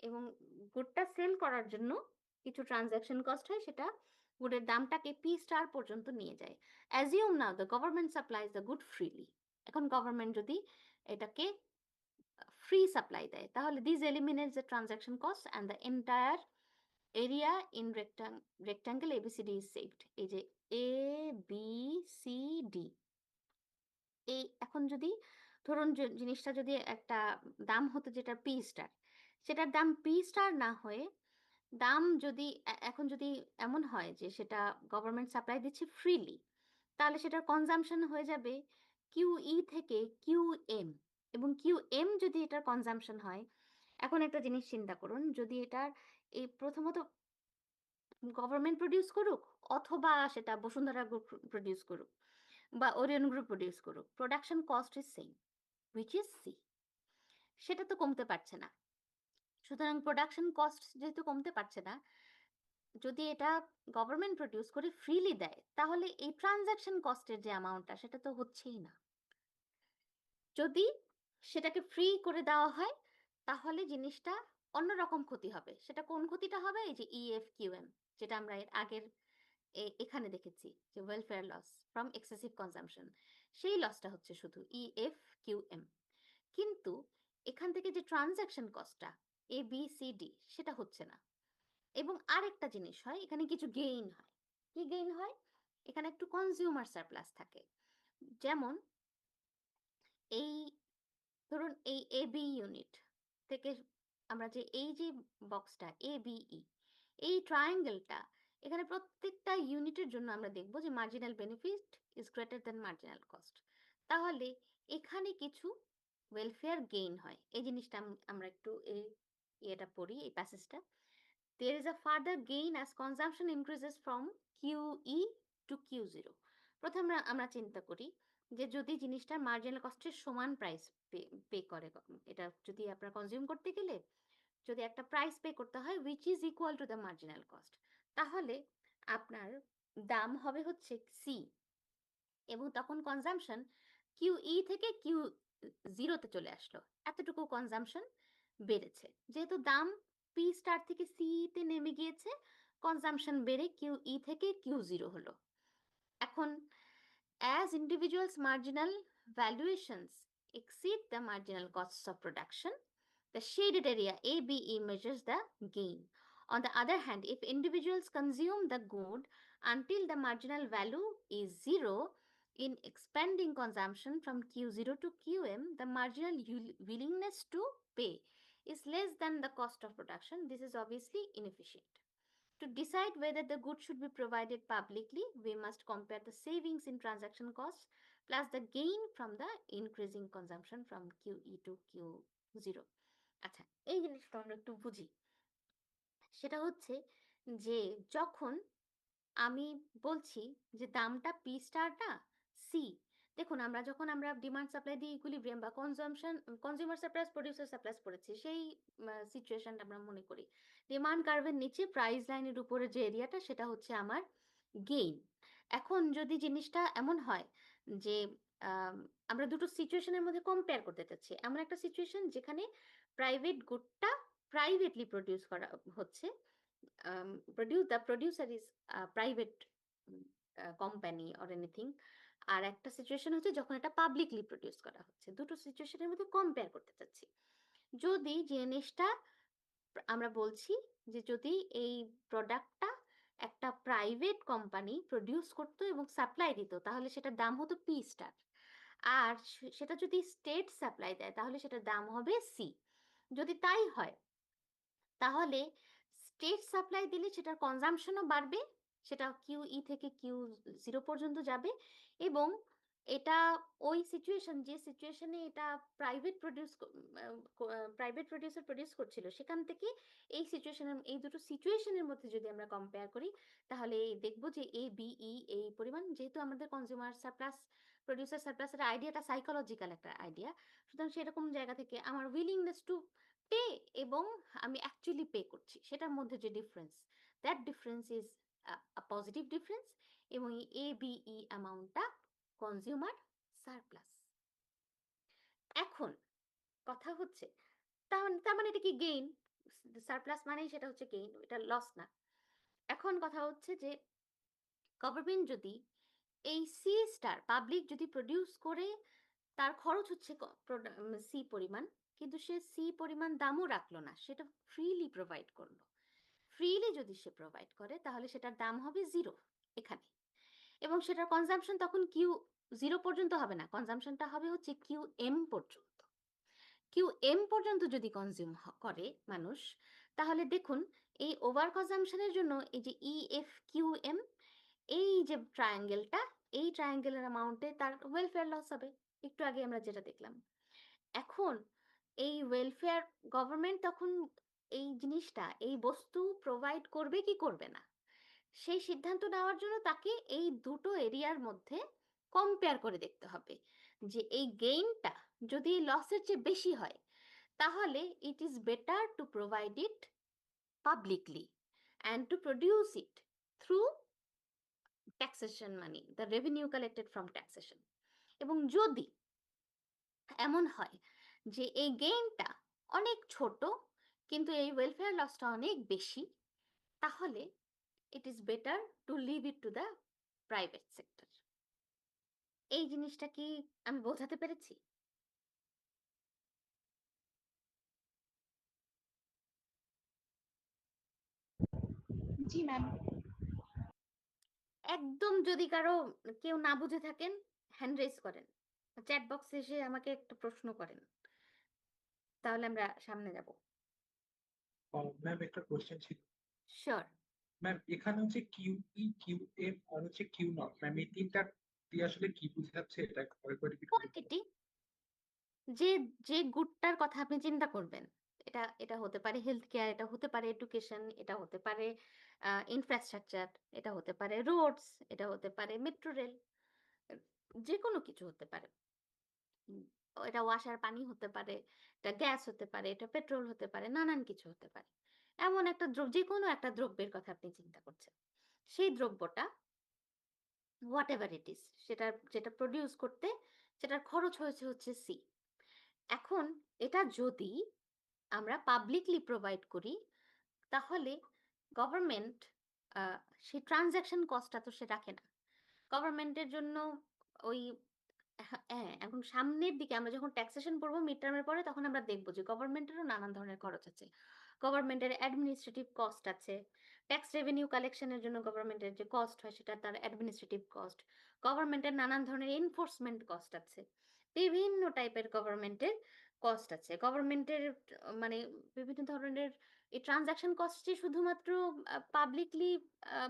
এবং গুডটা sell করার জন্য কিছু transaction cost হয়, সেটা গুডের দামটাকে P star পর্যন্ত নিয়ে যায়। Assume now the government supplies the good freely. এখন গভর্নমেন্ট যদি এটাকে ফ্রি সাপ্লাই দেয় তাহলে this eliminates the transaction cost and the entire area in rectangle ABCD is saved. এই যে এ বি সি ডি, এই এখন যদি ধরুন জিনিসটা যদি একটা দাম হতো যেটা পি স্টার, সেটার দাম পি স্টার না হয়ে দাম যদি এখন যদি এমন হয় যে সেটা গভর্নমেন্ট সাপ্লাই দিচ্ছে ফ্রিলি, তাহলে সেটার কনজাম্পশন হয়ে যাবে কিউই থেকে কিউএম, এবং কিউএম যদি এটার কনজাম্পশন হয়, এখন একটা জিনিস চিন্তা করুন, যদি এটার এই প্রথমত গভর্নমেন্ট প্রডিউস করুক অথবা সেটা বসুন্ধরা গ্রুপ প্রডিউস করুক বা ওরিয়ন গ্রুপ প্রডিউস করুক, production cost is same, which is C. সেটা তো কমতে পারছে না। সুতরাং প্রোডাকশন কস্ট যেহেতু কমতে পারছে না, যদি এটা গভর্নমেন্ট প্রডিউস করে ফ্রিলি দেয় তাহলে এই ট্রানজাকশন কস্টের যে অ্যামাউন্টটা সেটা তো হচ্ছেই না। যদি সেটাকে ফ্রি করে দেওয়া হয় তাহলে জিনিসটা অন্যরকম ক্ষতি হবে। সেটা কোন ক্ষতিটা হবে? এই যে EFQM, যেটা আমরা এর আগের এখানে দেখেছি যে welfare loss from excessive consumption, সেই লসটা হচ্ছে শুধু EFQM। কিন্তু এখান থেকে যে ট্রানজাকশন কস্টটা ABCD সেটা হচ্ছে না। এবং আরেকটা জিনিস হয়, এখানে কিছু গেইন হয়। কি গেইন হয়? এখানে একটু কনজিউমার সারপ্লাস থাকে। যেমন এই ধরুন এই এবি ইউনিট থেকে আমরা যে এই যে বক্সটা ABE, এই ট্রায়াঙ্গেলটা, এখানে প্রত্যেকটা ইউনিটের জন্য আমরা দেখব যে marginal benefit is greater than marginal cost. তাহলে এখানে কিছু ওয়েলফেয়ার গেইন হয়। এই জিনিসটা আমরা একটু এটা পড়ি, এই প্যাসেজটা। There is a further gain as consumption increases from QE to Q0. প্রথমে আমরা চিন্তা করি যে যদি জিনিসটার মার্জিনাল কস্টের সমান প্রাইস পে করে, এটা যদি আপনার কনজিউম করতে গেলে যদি একটা প্রাইস পে করতে হয় which is equal to the marginal cost, তাহলে আপনার দাম হবে হচ্ছে সি, এবং তখন কনজাম্পশন QE থেকে Q0 তে চলে আসলো, এতটুকু কনজাম্পশন বেড়েছে। যেহেতু দাম পি স্টার থেকে সি তে নেমে গিয়েছে, কনজাম্পশন বেড়ে QE থেকে Q0 হলো। এখন as individuals marginal valuations exceed the marginal costs of production, the shaded area ABE measures the gain. On the other hand, if individuals consume the good until the marginal value is zero, in expanding consumption from Q0 to QM, the marginal willingness to pay is less than the cost of production. This is obviously inefficient. To decide whether the goods should be provided publicly, we must compare the savings in transaction costs plus the gain from the increasing consumption from QE to Q0. আচ্ছা, এই জিনিসটা আমরা একটু বুঝি। সেটা হচ্ছে যে যখন আমি বলছি যে দামটা পি স্টার না সি, দেখুন আমরা যখন আমরা ডিমান্ড সাপ্লাই দিয়ে ইকুইলিব্রিয়াম বা কনজিউমার সাপ্লাইস প্রডিউসার সাপ্লাইস পড়েছি, সেই সিচুয়েশনটা আমরা মনে করি ডিমান্ড কার্ভের নিচে প্রাইস লাইনের উপরে যে এরিয়াটা সেটা হচ্ছে আমার গেইন। এখন যদি জিনিসটা এমন হয় যে আমরা দুটো সিচুয়েশনের মধ্যে কম্পেয়ার করতে চাচ্ছি, এমন একটা সিচুয়েশন যেখানে প্রাইভেট গুডটা প্রাইভেটলি প্রডিউস করা হচ্ছে, the producer is a private company or anything, আর একটা সিচুয়েশন হচ্ছে যখন এটা পাবলিকলি প্রডিউস করা হচ্ছে। দুটো সিচুয়েশনের মধ্যে কম্পেয়ার করতে চাচ্ছি। যদি জিনিসটা আমরা বলছি যে যদি এই প্রোডাক্টটা একটা প্রাইভেট কোম্পানি প্রডিউস করতো এবং সাপ্লাই দিত তাহলে সেটার দাম হতো পি স্টার, আর সেটা যদি স্টেট সাপ্লাই দেয় তাহলে সেটার দাম হবে সি। যদি তাই হয় তাহলে স্টেট সাপ্লাই দিলে সেটার কনজাম্পশনও বাড়বে, সেটা কিউই থেকে Q0 পর্যন্ত যাবে, এবং এটা ওই সিচুয়েশন যে সিচুয়েশনে এটা প্রাইভেট প্রডিউসার প্রডিউস করছিল সেখান থেকে এই দুটো সিচুয়েশনের মধ্যে যদি আমরা কম্পেয়ার করি তাহলে দেখব যে এ বি ই এই পরিমাণ, যেহেতু আমাদের কনজিউমার সারপ্লাস প্রডিউসার সারপ্লাসের আইডিয়াটা সাইকোলজিক্যাল একটা আইডিয়া, সুতরাং সেরকম জায়গা থেকে আমার উইলিংনেস টু পে এবং আমি অ্যাকচুয়ালি পে করছি সেটার মধ্যে যে difference, that difference is a positive difference, এবং এই ABE অ্যামাউন্টটা কনজিউমার সারপ্লাস। এখন কথা হচ্ছে তার মানে এটা কি গেইন, সারপ্লাস মানেই সেটা হচ্ছে গেইন, এটা লস না। এখন কথা হচ্ছে যে গভর্নমেন্ট যদি এই সি স্টার পাবলিক যদি প্রডিউস করে তার খরচ হচ্ছে সি পরিমাণ, কিন্তু সে সি পরিমাণ দামও রাখলো না, সেটা ফ্রিলি প্রোভাইড করলো। ফ্রিলি যদি সে প্রোভাইড করে তাহলে সেটার দাম হবে 0 এখানে, এবং সেটার কনজাম্পশন তখন Q0 পর্যন্ত হবে না, কনজাম্পশনটা হবে হচ্ছে QM পর্যন্ত। QM পর্যন্ত যদি কনজিউম করে মানুষ, তাহলে দেখুন এই ওভার কনজাম্পশনের জন্য এই যে EFQM, এই যে ট্রায়াঙ্গেলটা, এই ট্রায়াঙ্গেলের অ্যামাউন্টে তার ওয়েলফেয়ার লস হবে, একটু আগে আমরা যেটা দেখলাম। এখন এই ওয়েলফেয়ার গভর্নমেন্ট তখন এই জিনিসটা এই বস্তু প্রোভাইড করবে কি করবে না সেই সিদ্ধান্ত নেওয়ার জন্য তাকে এই দুটো এরিয়ার মধ্যে কম্পেয়ার করে দেখতে হবে যে এই গেইনটা যদি লসের চেয়ে বেশি হয় তাহলে it is better to provide it publicly and to produce it through taxation money, the revenue collected from taxation. এবং যদি এমন হয় যে এই গেইনটা অনেক ছোট কিন্তু এই ওয়েলফেয়ার লসটা অনেক বেশি, তাহলে it is better to leave it to the private sector. এই জিনিসটা কি আমি বোঝাতে পেরেছি? জি ম্যাম। একদম যদি কারো কেউ না বুঝে থাকেন হ্যান্ড রেজ করেন, চ্যাট বক্সে এসে আমাকে একটা প্রশ্ন করেন, তাহলে আমরা সামনে যাব। ম্যাম একটা কোশ্চেন ছিল। শিওর। ম্যাম এখানে হচ্ছে QE QM আর হচ্ছে Q0, ম্যাম এই তিনটা দিয়ে আসলে কি বোঝাচ্ছে এটা আরেকবার রিপিট করুন। কোয়ান্টিটি, যে যে গুডটার কথা আপনি চিন্তা করবেন, এটা হতে পারে হেলথ কেয়ার, এটা হতে পারে এডুকেশন, এটা হতে পারে ইনফ্রাস্ট্রাকচার, এটা হতে পারে রোডস, এটা হতে পারে মেট্রো রেল, যে কোনো কিছু হতে পারে। এটা ওয়াসার পানি হতে পারে, এটা গ্যাস হতে পারে, এটা পেট্রোল হতে পারে, নানান কিছু হতে পারে। এমন একটা দ্রব্য, যে কোনো একটা দ্রব্যের কথা আপনি চিন্তা করছেন, সেই দ্রব্যটা হোয়াট এভার ইট ইজ, যেটা প্রডিউস করতে সেটার খরচ হয়েছে হচ্ছে সি। এখন এটা যদি আমরা পাবলিকলি প্রোভাইড করি তাহলে গভর্নমেন্ট সেই ট্রানজ্যাকশন কস্টটা তো সে রাখে না। গভর্নমেন্টের জন্য ওই হ্যাঁ, এখন সামনের দিকে আমরা যখন ট্যাক্সেশন পড়বো মিড টার্মের পরে, তখন আমরা দেখবো যে গভর্নমেন্টেরও নানান ধরনের খরচ আছে। গভর্নমেন্টের অ্যাডমিনিস্ট্রেটিভ কস্ট আছে, ট্যাক্স রেভিনিউ কালেকশনের জন্য গভর্নমেন্টের যে কস্ট হয় সেটা তার অ্যাডমিনিস্ট্রেটিভ কস্ট, গভর্নমেন্টের নানান ধরনের এনফোর্সমেন্ট কস্ট আছে, বিভিন্ন টাইপের গভর্নমেন্টের কস্ট আছে। গভর্নমেন্টের মানে বিভিন্ন ধরনের এই ট্রানজাকশন কস্ট যে শুধুমাত্র পাবলিকলি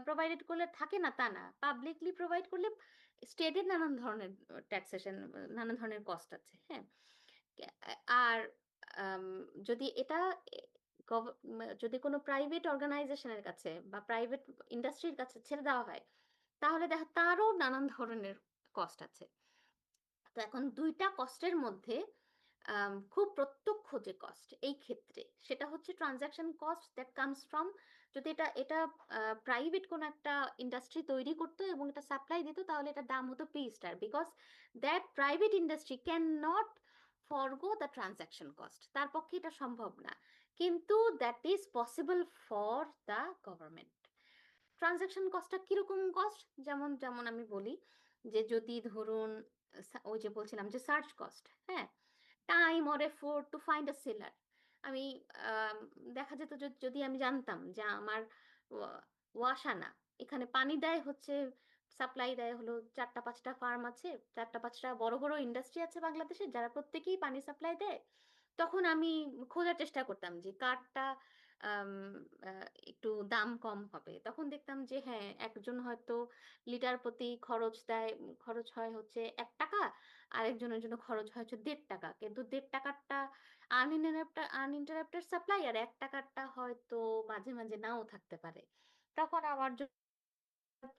প্রোভাইডেড করলে থাকে না তা না, পাবলিকলি প্রোভাইড করলে স্টেটের নানান ধরনের ট্যাক্সেশন, নানান ধরনের কস্ট আছে। হ্যাঁ, আর আম, যদি এটা যদি কোনো প্রাইভেট অর্গানাইজেশনের কাছে বা প্রাইভেট ইন্ডাস্ট্রির কাছে ছেড়ে দেওয়া হয়, তাহলে দেখো তারও নানান ধরনের কস্ট আছে। তো এখন দুইটা কস্টের মধ্যে খুব প্রত্যক্ষ যে কস্ট এই ক্ষেত্রে সেটা হচ্ছে transaction cost that comes from, যদি এটা এটা প্রাইভেট কোনো একটা ইন্ডাস্ট্রি তৈরি করতো এবং এটা সাপ্লাই দিত, তাহলে এটার দাম হতো P star, because that private industry can not forgo the transaction cost, তার পক্ষে এটা সম্ভব না, কিন্তু that is possible for the government. Transaction কস্টটা কিরকম কস্ট, যেমন যেমন আমি বলি যে যদি ধরুন ওই যে বলছিলাম যে সার্চ কস্ট, হ্যাঁ, time or effort to find a seller. আমি আম, দেখা যেত যদি আমি জানতাম যে আমার ওয়াসানা এখানে পানি দেয় হচ্ছে, সাপ্লাই দেয় হলো 4টা 5টা ফার্ম আছে, 4টা 5টা বড় বড় ইন্ডাস্ট্রি আছে বাংলাদেশে যারা প্রত্যেকেই পানি সাপ্লাই দেয়, তখন আমি খোঁজার চেষ্টা করতাম যে কারটা আম, একটু দাম কম হবে। তখন দেখতাম যে হ্যাঁ, একজন হয়তো লিটার প্রতি খরচ দেয়, খরচ হয় হচ্ছে 1 টাকা, আরেকজনের জন্য খরচ হয় হচ্ছে 1.5 টাকা, কিন্তু 1.5 টাকারটা আনইন্টারাপ্টেড সাপ্লাই, আর 1 টাকারটা হয়তো মাঝে মাঝে নাও থাকতে পারে। তখন আমার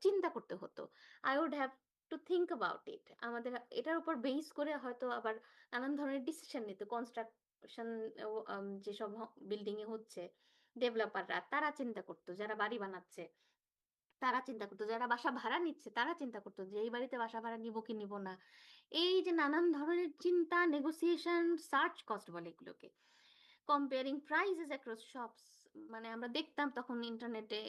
চিন্তা করতে হতো, I would have to think about it. আমাদের এটার উপর বেস করে হয়তো আবার নানান ধরনের ডিসিশন নিতে, কনস্ট্রাকশন যেসব বিল্ডিং এ হচ্ছে, ডেভেলপাররা তারা চিন্তা করতো, যারা বাড়ি বানাচ্ছে তারা চিন্তা করতো, যারা বাসা ভাড়া নিচ্ছে তারা চিন্তা করতো যে এই বাড়িতে বাসা ভাড়া নিব কি নিব না। এই যে নানান ধরনের চিন্তা, নেগোসিয়েশন, সার্চ কস্ট বলে এগুলোকে, কম্পেয়ারিং প্রাইসেস অ্যাক্রস শপস, মানে আমরা দেখতাম তখন ইন্টারনেটে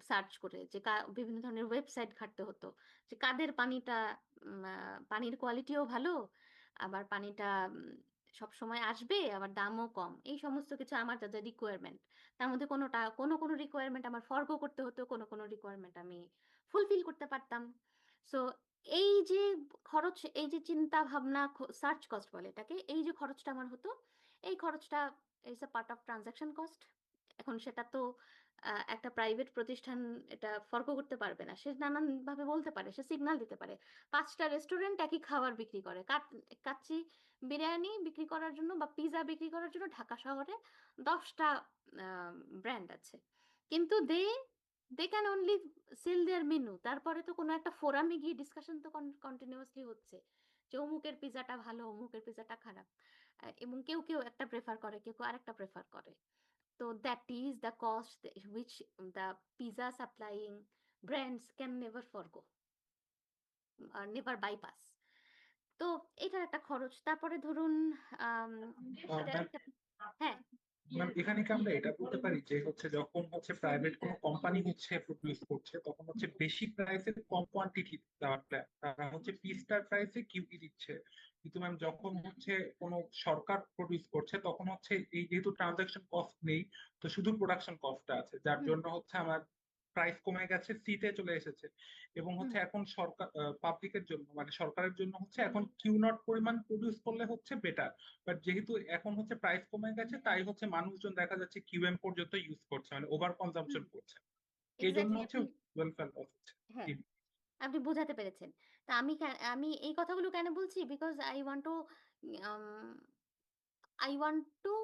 সার্চ করে যে বিভিন্ন ধরনের ওয়েবসাইট ঘাঁটতে হতো যে কাদের পানিটা পানির কোয়ালিটিও ভালো, আবার পানিটা সব সময় আসবে, আবার দামও কম, এই সমস্ত কিছু আমার যা যা রিকোয়ারমেন্ট, তার মধ্যে কোনো রিকোয়ারমেন্ট আমার ফর্গো করতে হতো, কোনো রিকোয়ারমেন্ট আমি ফুলফিল করতে পারতাম। সো এই যে খরচ, এই যে চিন্তা ভাবনা, সার্চ কস্ট বলে এটাকে, এই যে খরচটা আমার হতো, এই খরচটা is a part of transaction cost. এখন সেটা তো একটা প্রাইভেট প্রতিষ্ঠান এটা ফর্ক করতে পারবে না, সে নানান ভাবে বলতে পারে, সে সিগন্যাল দিতে পারে। 5টা রেস্টুরেন্ট একই খাবার বিক্রি করে, কাচ্চি বিরিয়ানি বিক্রি করার জন্য বা পিৎজা বিক্রি করার জন্য ঢাকা শহরে 10টা ব্র্যান্ড আছে, কিন্তু they they can only sell their menu. তারপরে তো কোনো একটা ফোরামে গিয়ে ডিসকাশন তো কন্টিনিউয়াসলি হচ্ছে যে অমুকের পিজাটা ভালো, অমুকের পিজাটা খারাপ, এবং কেউ কেউ একটা প্রেফার করে, কেউ কেউ আরেকটা প্রেফার করে। তো that is the cost which the pizza supplying brands can never forgo or never bypass. তো এটার একটা খরচ। তারপরে ধরুন আম, এটা ম্যাম, এটা- হ্যাঁ, এখানে কি আমরা এটা বলতে পারি যে হচ্ছে যখন হচ্ছে প্রাইভেট কোনো কোম্পানি হচ্ছে প্রডিউস করছে তখন হচ্ছে বেশি প্রাইসে কম কোয়ান্টিটি দেওয়ার প্ল্যান, তারা হচ্ছে পি স্টার প্রাইসে কিউই দিচ্ছে, কিন্তু ম্যাম যখন হচ্ছে কোনো সরকার প্রডিউস করছে তখন হচ্ছে এই যেহেতু ট্রানজাকশন কস্ট নেই, তো শুধু প্রোডাকশন কস্টটা আছে, যার হুম জন্য হচ্ছে আমার প্রাইস কমে গেছে, সিতে চলে এসেছে। এবং হুম হচ্ছে এখন সরকার পাবলিকের জন্য মানে সরকারের জন্য হচ্ছে এখন কিউ নট পরিমাণ প্রডিউস করলে হচ্ছে বেটার, বাট যেহেতু এখন হচ্ছে প্রাইস কমে গেছে তাই হচ্ছে মানুষজন দেখা যাচ্ছে কিউএম পর্যন্ত ইউজ করছে, মানে ওভার হুম কনজাম্পশন করছে, এই জন্য এক্স্যাক্টলি। হচ্ছে আপনি ওয়েলফেয়ার লস হচ্ছে। হ্যাঁ, জি। আপনি বোঝাতে পেরেছেন। তা আমি এই কথাগুলো কেন বলছি, because I want to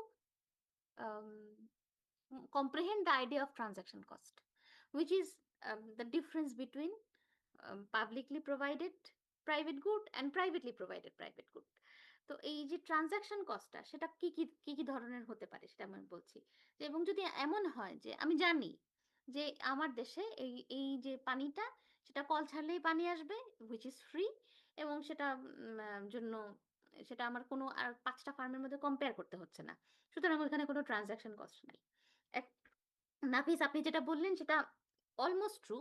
comprehend the idea of transaction cost, which is the difference between publicly provided private good and privately provided private good. তো এই যে ট্রানজাকশন কস্টটা সেটা কি কি ধরনের হতে পারে সেটা আমি বলছি। এবং যদি এমন হয় যে আমি জানি যে আমার দেশে এই এই যে পানিটা, সেটা কল ছাড়লেই পানি আসবে, হুইচ ইজ ফ্রি, এবং সেটা জন্য সেটা আমার কোনো আর 5টা ফার্মের মধ্যে কম্পেয়ার করতে হচ্ছে না, সুতরাং ওখানে কোনো ট্রানজাকশন কস্ট নাই। এক- নাফিস, আপনি যেটা বললেন সেটা অলমোস্ট ট্রু,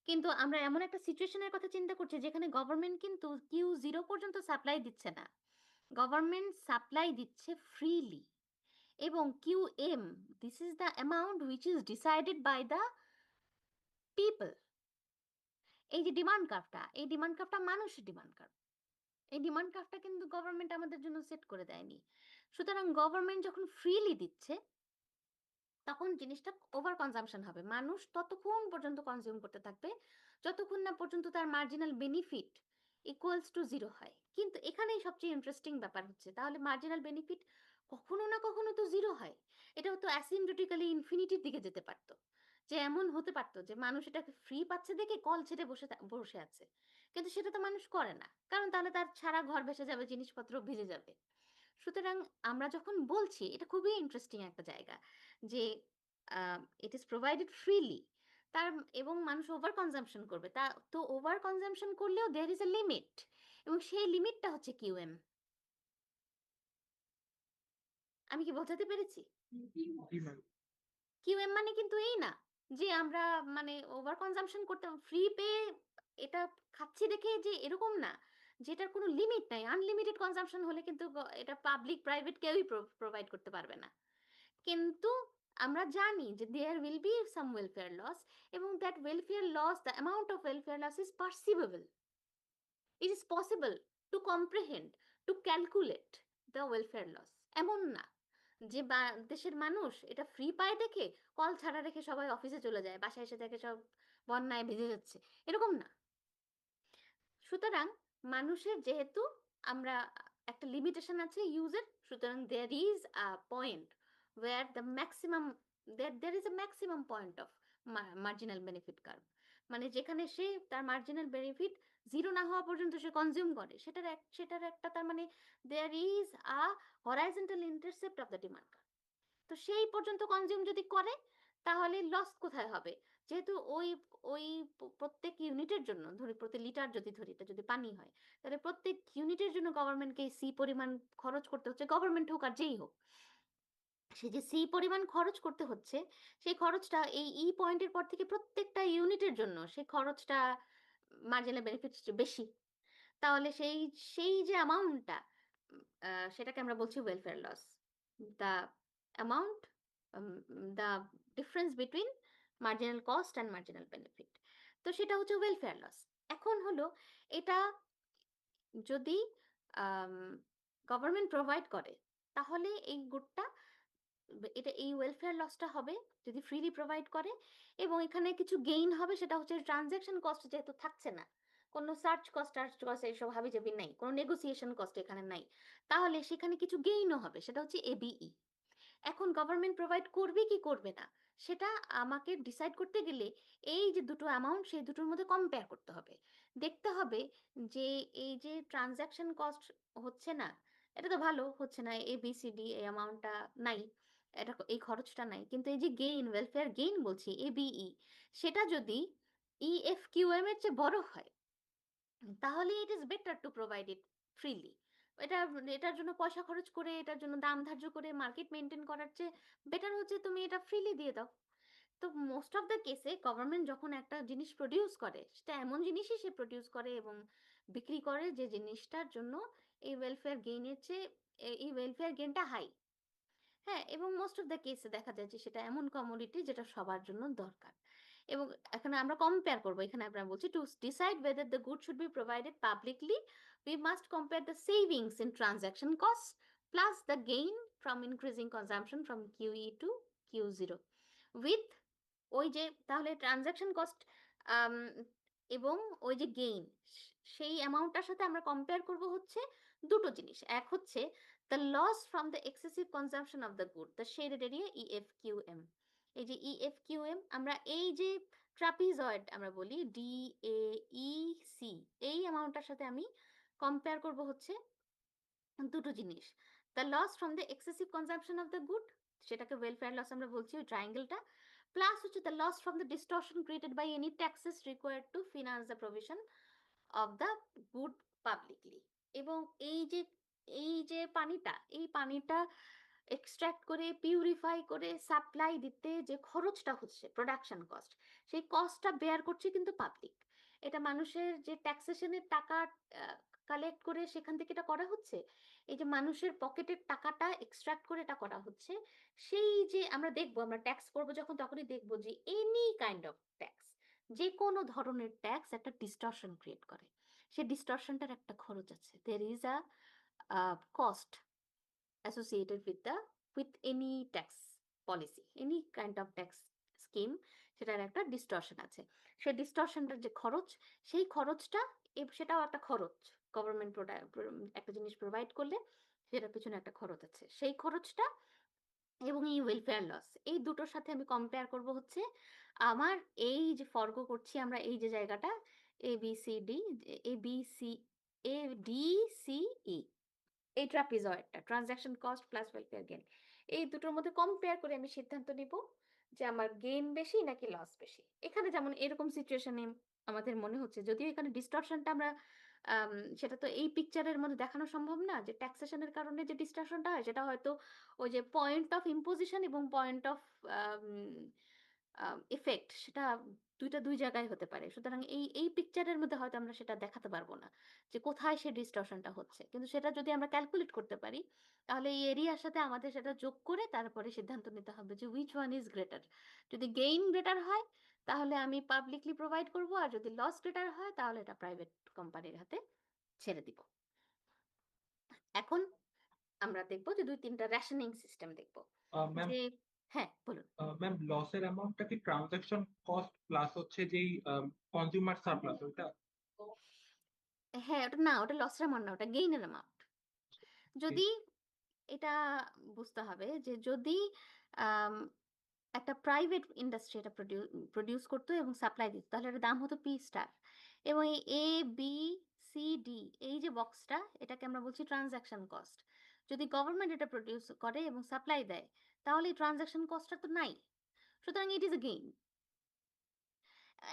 কিন্তু আমরা এমন একটা সিচুয়েশনের কথা চিন্তা করছি যেখানে গভর্নমেন্ট কিন্তু Q0 পর্যন্ত সাপ্লাই দিচ্ছে না, গভর্নমেন্ট সাপ্লাই দিচ্ছে ফ্রিলি। এবং QM, this is the amount which is decided by the people. এই যে এই ডিমান্ড কার্ভটা মানুষের ডিমান্ড কার্ভ। এই ডিমান্ড কার্ভটা কিন্তু গভর্নমেন্ট আমাদের জন্য সেট করে দেয়নি। সুতরাং গভর্নমেন্ট যখন ফ্রিলি দিচ্ছে তখন জিনিসটা ওভার কনজাম্পশন হবে। মানুষ ততক্ষণ পর্যন্ত কনজিউম করতে থাকবে যতক্ষণ না পর্যন্ত তার marginal benefit equals to zero হয়। কিন্তু এখানেই সবচেয়ে ইন্টারেস্টিং ব্যাপার হচ্ছে, তাহলে মার্জিনাল বেনিফিট কখনো না কখনো তো জিরো হয়। এটাও তো অ্যাসিমটোটিক্যালি ইনফিনিটির দিকে যেতে পারতো, যে এমন হতে পারতো যে মানুষ এটাকে ফ্রি পাচ্ছে দেখে কল ছেড়ে বসে আছে, কিন্তু সেটা তো মানুষ করে না, কারণ তাহলে তার সারা ঘর ভেসে যাবে, জিনিসপত্র ভিজে যাবে। সুতরাং আমরা যখন বলছি, এটা খুবই ইন্টারেস্টিং একটা জায়গা যে ইট ইজ প্রোভাইডেড ফ্রিলি, তার এবং মানুষ ওভার কনজাম্পশন করবে, তা তো ওভার কনজাম্পশন করলেও দেয়ার ইজ এ লিমিট, এবং সেই লিমিটটা হচ্ছে কিউএম। আমি কি বোঝাতে পেরেছি? জি ম্যাম। কিউএম মানে কিন্তু এই না যে আমরা মানে ওভার কনজাম্পশন করতে ফ্রি পেয়ে এটা খাচ্ছি দেখে, যে এরকম না, যেটার কোনো লিমিট নাই। আনলিমিটেড কনজাম্পশন হলে কিন্তু এটা পাবলিক প্রাইভেট কেউই প্রোভাইড করতে পারবে না। কিন্তু আমরা জানি যে there will be some welfare loss, এবং that welfare loss, the amount of welfare loss is perceivable. It is possible to comprehend, to calculate the welfare loss. এমন না যে দেশের মানুষ এটা ফ্রি পায় দেখে কল ছাড়া রেখে সবাই অফিসে চলে যায়, বাসায় এসে দেখে সব বন্যায় ভিজে যাচ্ছে, এরকম না। সুতরাং মানুষের যেহেতু আমরা একটা লিমিটেশন আছে ইউজের, সুতরাং there is a point where the maximum, there is a maximum point of marginal benefit curve, মানে যেখানে সে তার মার্জিনাল বেনিফিট জিরো না হওয়া পর্যন্ত সে কনজিউম করে, সেটার একটা তার মানে there is a horizontal intercept of the demand curve. তো সেই পর্যন্ত কনজিউম যদি করে তাহলে লস কোথায় হবে? যেহেতু ওই ওই প্রত্যেক ইউনিটের জন্য ধরি, প্রতি লিটার যদি ধরি, এটা যদি পানি হয়, তাহলে প্রত্যেক ইউনিটের জন্য গভর্নমেন্টকে সি পরিমাণ খরচ করতে হচ্ছে, গভর্নমেন্ট হোক আর যেই হোক, সে যে সি পরিমাণ খরচ করতে হচ্ছে, সেই খরচটা এই পয়েন্টের পর থেকে প্রত্যেকটা ইউনিটের জন্য সেই খরচটা মার্জিনাল বেনিফিট বেশি। তাহলে সেই সেই যে অ্যামাউন্টটা, সেটাকে আমরা বলছি welfare loss, the amount, the difference between marginal cost and marginal benefit. তো সেটা হচ্ছে ওয়েলফেয়ার লস। এখন হলো এটা যদি গভর্নমেন্ট প্রোভাইড করে, তাহলে এই গুডটা, এটা এই ওয়েলফেয়ার লসটা হবে যদি ফ্রিলি প্রোভাইড করে, এবং এখানে কিছু গেইন হবে, সেটা হচ্ছে ট্রানজ্যাকশন কস্ট যেহেতু থাকছে না, কোনো সার্চ কস্ট এইসব হাবিজাবি নাই, কোনো নেগোসিয়েশন কস্ট এখানে নাই, তাহলে সেখানে কিছু গেইনও হবে, সেটা হচ্ছে এবিই। এখন গভর্নমেন্ট প্রোভাইড করবে কি করবে না, সেটা আমাকে ডিসাইড করতে গেলে এই যে দুটো অ্যামাউন্ট, সেই দুটোর মধ্যে কম্পেয়ার করতে হবে, দেখতে হবে যে এই যে ট্রানজ্যাকশন কস্ট হচ্ছে না, এটা তো ভালো হচ্ছে না, এবিসিডি এই অ্যামাউন্টটা নাই, এটা এই খরচটা নাই, কিন্তু এই যে গেইন, ওয়েলফেয়ার গেইন বলছি এবিই, সেটা যদি ইএফকিউএম এর চেয়ে বড় হয়, তাহলে it is better to provide it freely. এটা এটার জন্য পয়সা খরচ করে, এটার জন্য দাম ধার্য করে মার্কেট মেনটেন করার চেয়ে বেটার হচ্ছে তুমি এটা ফ্রিলি দিয়ে দাও। তো মোস্ট অফ দ্য কেসে গভর্নমেন্ট যখন একটা জিনিস প্রডিউস করে, সেটা এমন জিনিসই সে প্রডিউস করে এবং বিক্রি করে যে জিনিসটার জন্য এই ওয়েলফেয়ার গেইনের চেয়ে এই ওয়েলফেয়ার গেইনটা হাই। হ্যাঁ, এবং মোস্ট অফ দ্য কেসে দেখা যায় যে সেটা এমন কমোডিটি যেটা সবার জন্য দরকার। এবং এখানে আমরা কম্পেয়ার করবো, এখানে আমরা বলছি to decide whether the good should be provided publicly, we must compare the savings in transaction costs plus the gain from increasing consumption from QE to Q0 with ওই যে, তাহলে ট্রানজাকশন কস্ট এবং ওই যে গেইন, সেই অ্যামাউন্টটার সাথে আমরা compare করব হচ্ছে দুটো জিনিস। এক হচ্ছে the loss from the excessive consumption of the good, the shaded area EFQM। এই যে EFQM, আমরা এই যে ট্রাপিজয়েড আমরা বলি DAEC, এই অ্যামাউন্টটার সাথে আমি কম্পেয়ার করব হচ্ছে দুটো জিনিস, the loss from the excessive consumption of the good, সেটাকে ওয়েলফেয়ার লস আমরা বলছি, ওই ট্রায়াঙ্গেলটা, প্লাস হচ্ছে the loss from the distortion created by any taxes required to finance the provision of the good publicly. এবং এই যে পানিটা, এই পানিটা এক্সট্রাক্ট করে পিউরিফাই করে সাপ্লাই দিতে যে খরচটা হচ্ছে প্রোডাকশন কস্ট, সেই কস্টটা বেয়ার করছে কিন্তু পাবলিক। এটা মানুষের যে ট্যাক্সেশনের টাকা কালেক্ট করে সেখান থেকে এটা করা হচ্ছে, এই যে মানুষের পকেটের টাকাটা এক্সট্রাক্ট করে এটা করা হচ্ছে। সেই যে আমরা দেখবো, আমরা ট্যাক্স করবো যখন, তখনই দেখবো যে এনি কাইন্ড অফ ট্যাক্স, যে কোনো ধরনের ট্যাক্স একটা ডিস্টরশন ক্রিয়েট করে। সেই ডিস্টরশনটার একটা খরচ আছে। There is a cost associated with any tax policy, any kind of tax scheme, সেটার একটা ডিস্টরশন আছে। সেই ডিস্টরশনটার যে খরচ, সেই খরচটা সেটাও একটা খরচ। গভর্নমেন্ট একটা জিনিস প্রোভাইড করলে সেটার পিছনে একটা খরচ আছে। সেই খরচটা এবং এই ওয়েলফেয়ার লস, এই দুটোর সাথে আমি কম্পেয়ার করব হচ্ছে আমার এই যে ফর্গ করছি আমরা, এই যে জায়গাটা ABCD, ABC, ADCE, এই ট্রাপিজয়েডটা, transaction cost plus welfare gain, এই দুটোর মধ্যে কম্পেয়ার করে আমি সিদ্ধান্ত নিব যে আমার গেইন বেশি নাকি লস বেশি। এখানে যেমন এরকম সিচুয়েশনে আমাদের মনে হচ্ছে, যদিও এখানে ডিস্টরশনটা আমরা সেটা তো এই পিকচারের মধ্যে দেখানো সম্ভব না, যে ট্যাক্সেশনের কারণে যে ডিস্টরশনটা হয় সেটা হয়তো ওই যে পয়েন্ট অফ ইম্পোজিশন এবং পয়েন্ট অফ এফেক্ট, সেটা দুই জায়গায় হতে পারে। সুতরাং এই পিকচারের মধ্যে হয়তো আমরা সেটা দেখাতে পারবো না যে কোথায় সে ডিস্টরশনটা হচ্ছে, কিন্তু সেটা যদি আমরা ক্যালকুলেট করতে পারি তাহলে এই এরিয়ার সাথে আমাদের সেটা যোগ করে তারপরে সিদ্ধান্ত নিতে হবে যে উইচ ওয়ান ইজ গ্রেটার। যদি গেইন গ্রেটার হয় তাহলে আমি পাবলিকলি প্রোভাইড করব, আর যদি লস গ্রেটার হয় তাহলে এটা প্রাইভেট কোম্পানির হাতে ছেড়ে দিব। এখন আমরা দেখবো যে 2-3টা রেশনিং সিস্টেম দেখবো ম্যাম, যে, হ্যাঁ বলুন। ম্যাম লসের অ্যামাউন্টটা কি ট্রানজাকশন কস্ট প্লাস হচ্ছে যেই কনজিউমার সারপ্লাস ওটা? হ্যাঁ, ওটা না, ওটা লসের অ্যামাউন্ট না, ওটা গেইনের অ্যামাউন্ট। যদি এটা বুঝতে হবে যে যদি আম, একটা প্রাইভেট ইন্ডাস্ট্রি এটা প্রডিউস করতো এবং সাপ্লাই দিত, তাহলে এটার দাম হতো পি স্টার। এবং এই ABCD, এই যে বক্সটা, এটাকে আমরা বলছি ট্রানজাকশন কস্ট। যদি গভর্নমেন্ট এটা প্রডিউস করে এবং সাপ্লাই দেয় তাহলে এই ট্রানজাকশন কস্টটা তো নাই, সুতরাং it is a gain.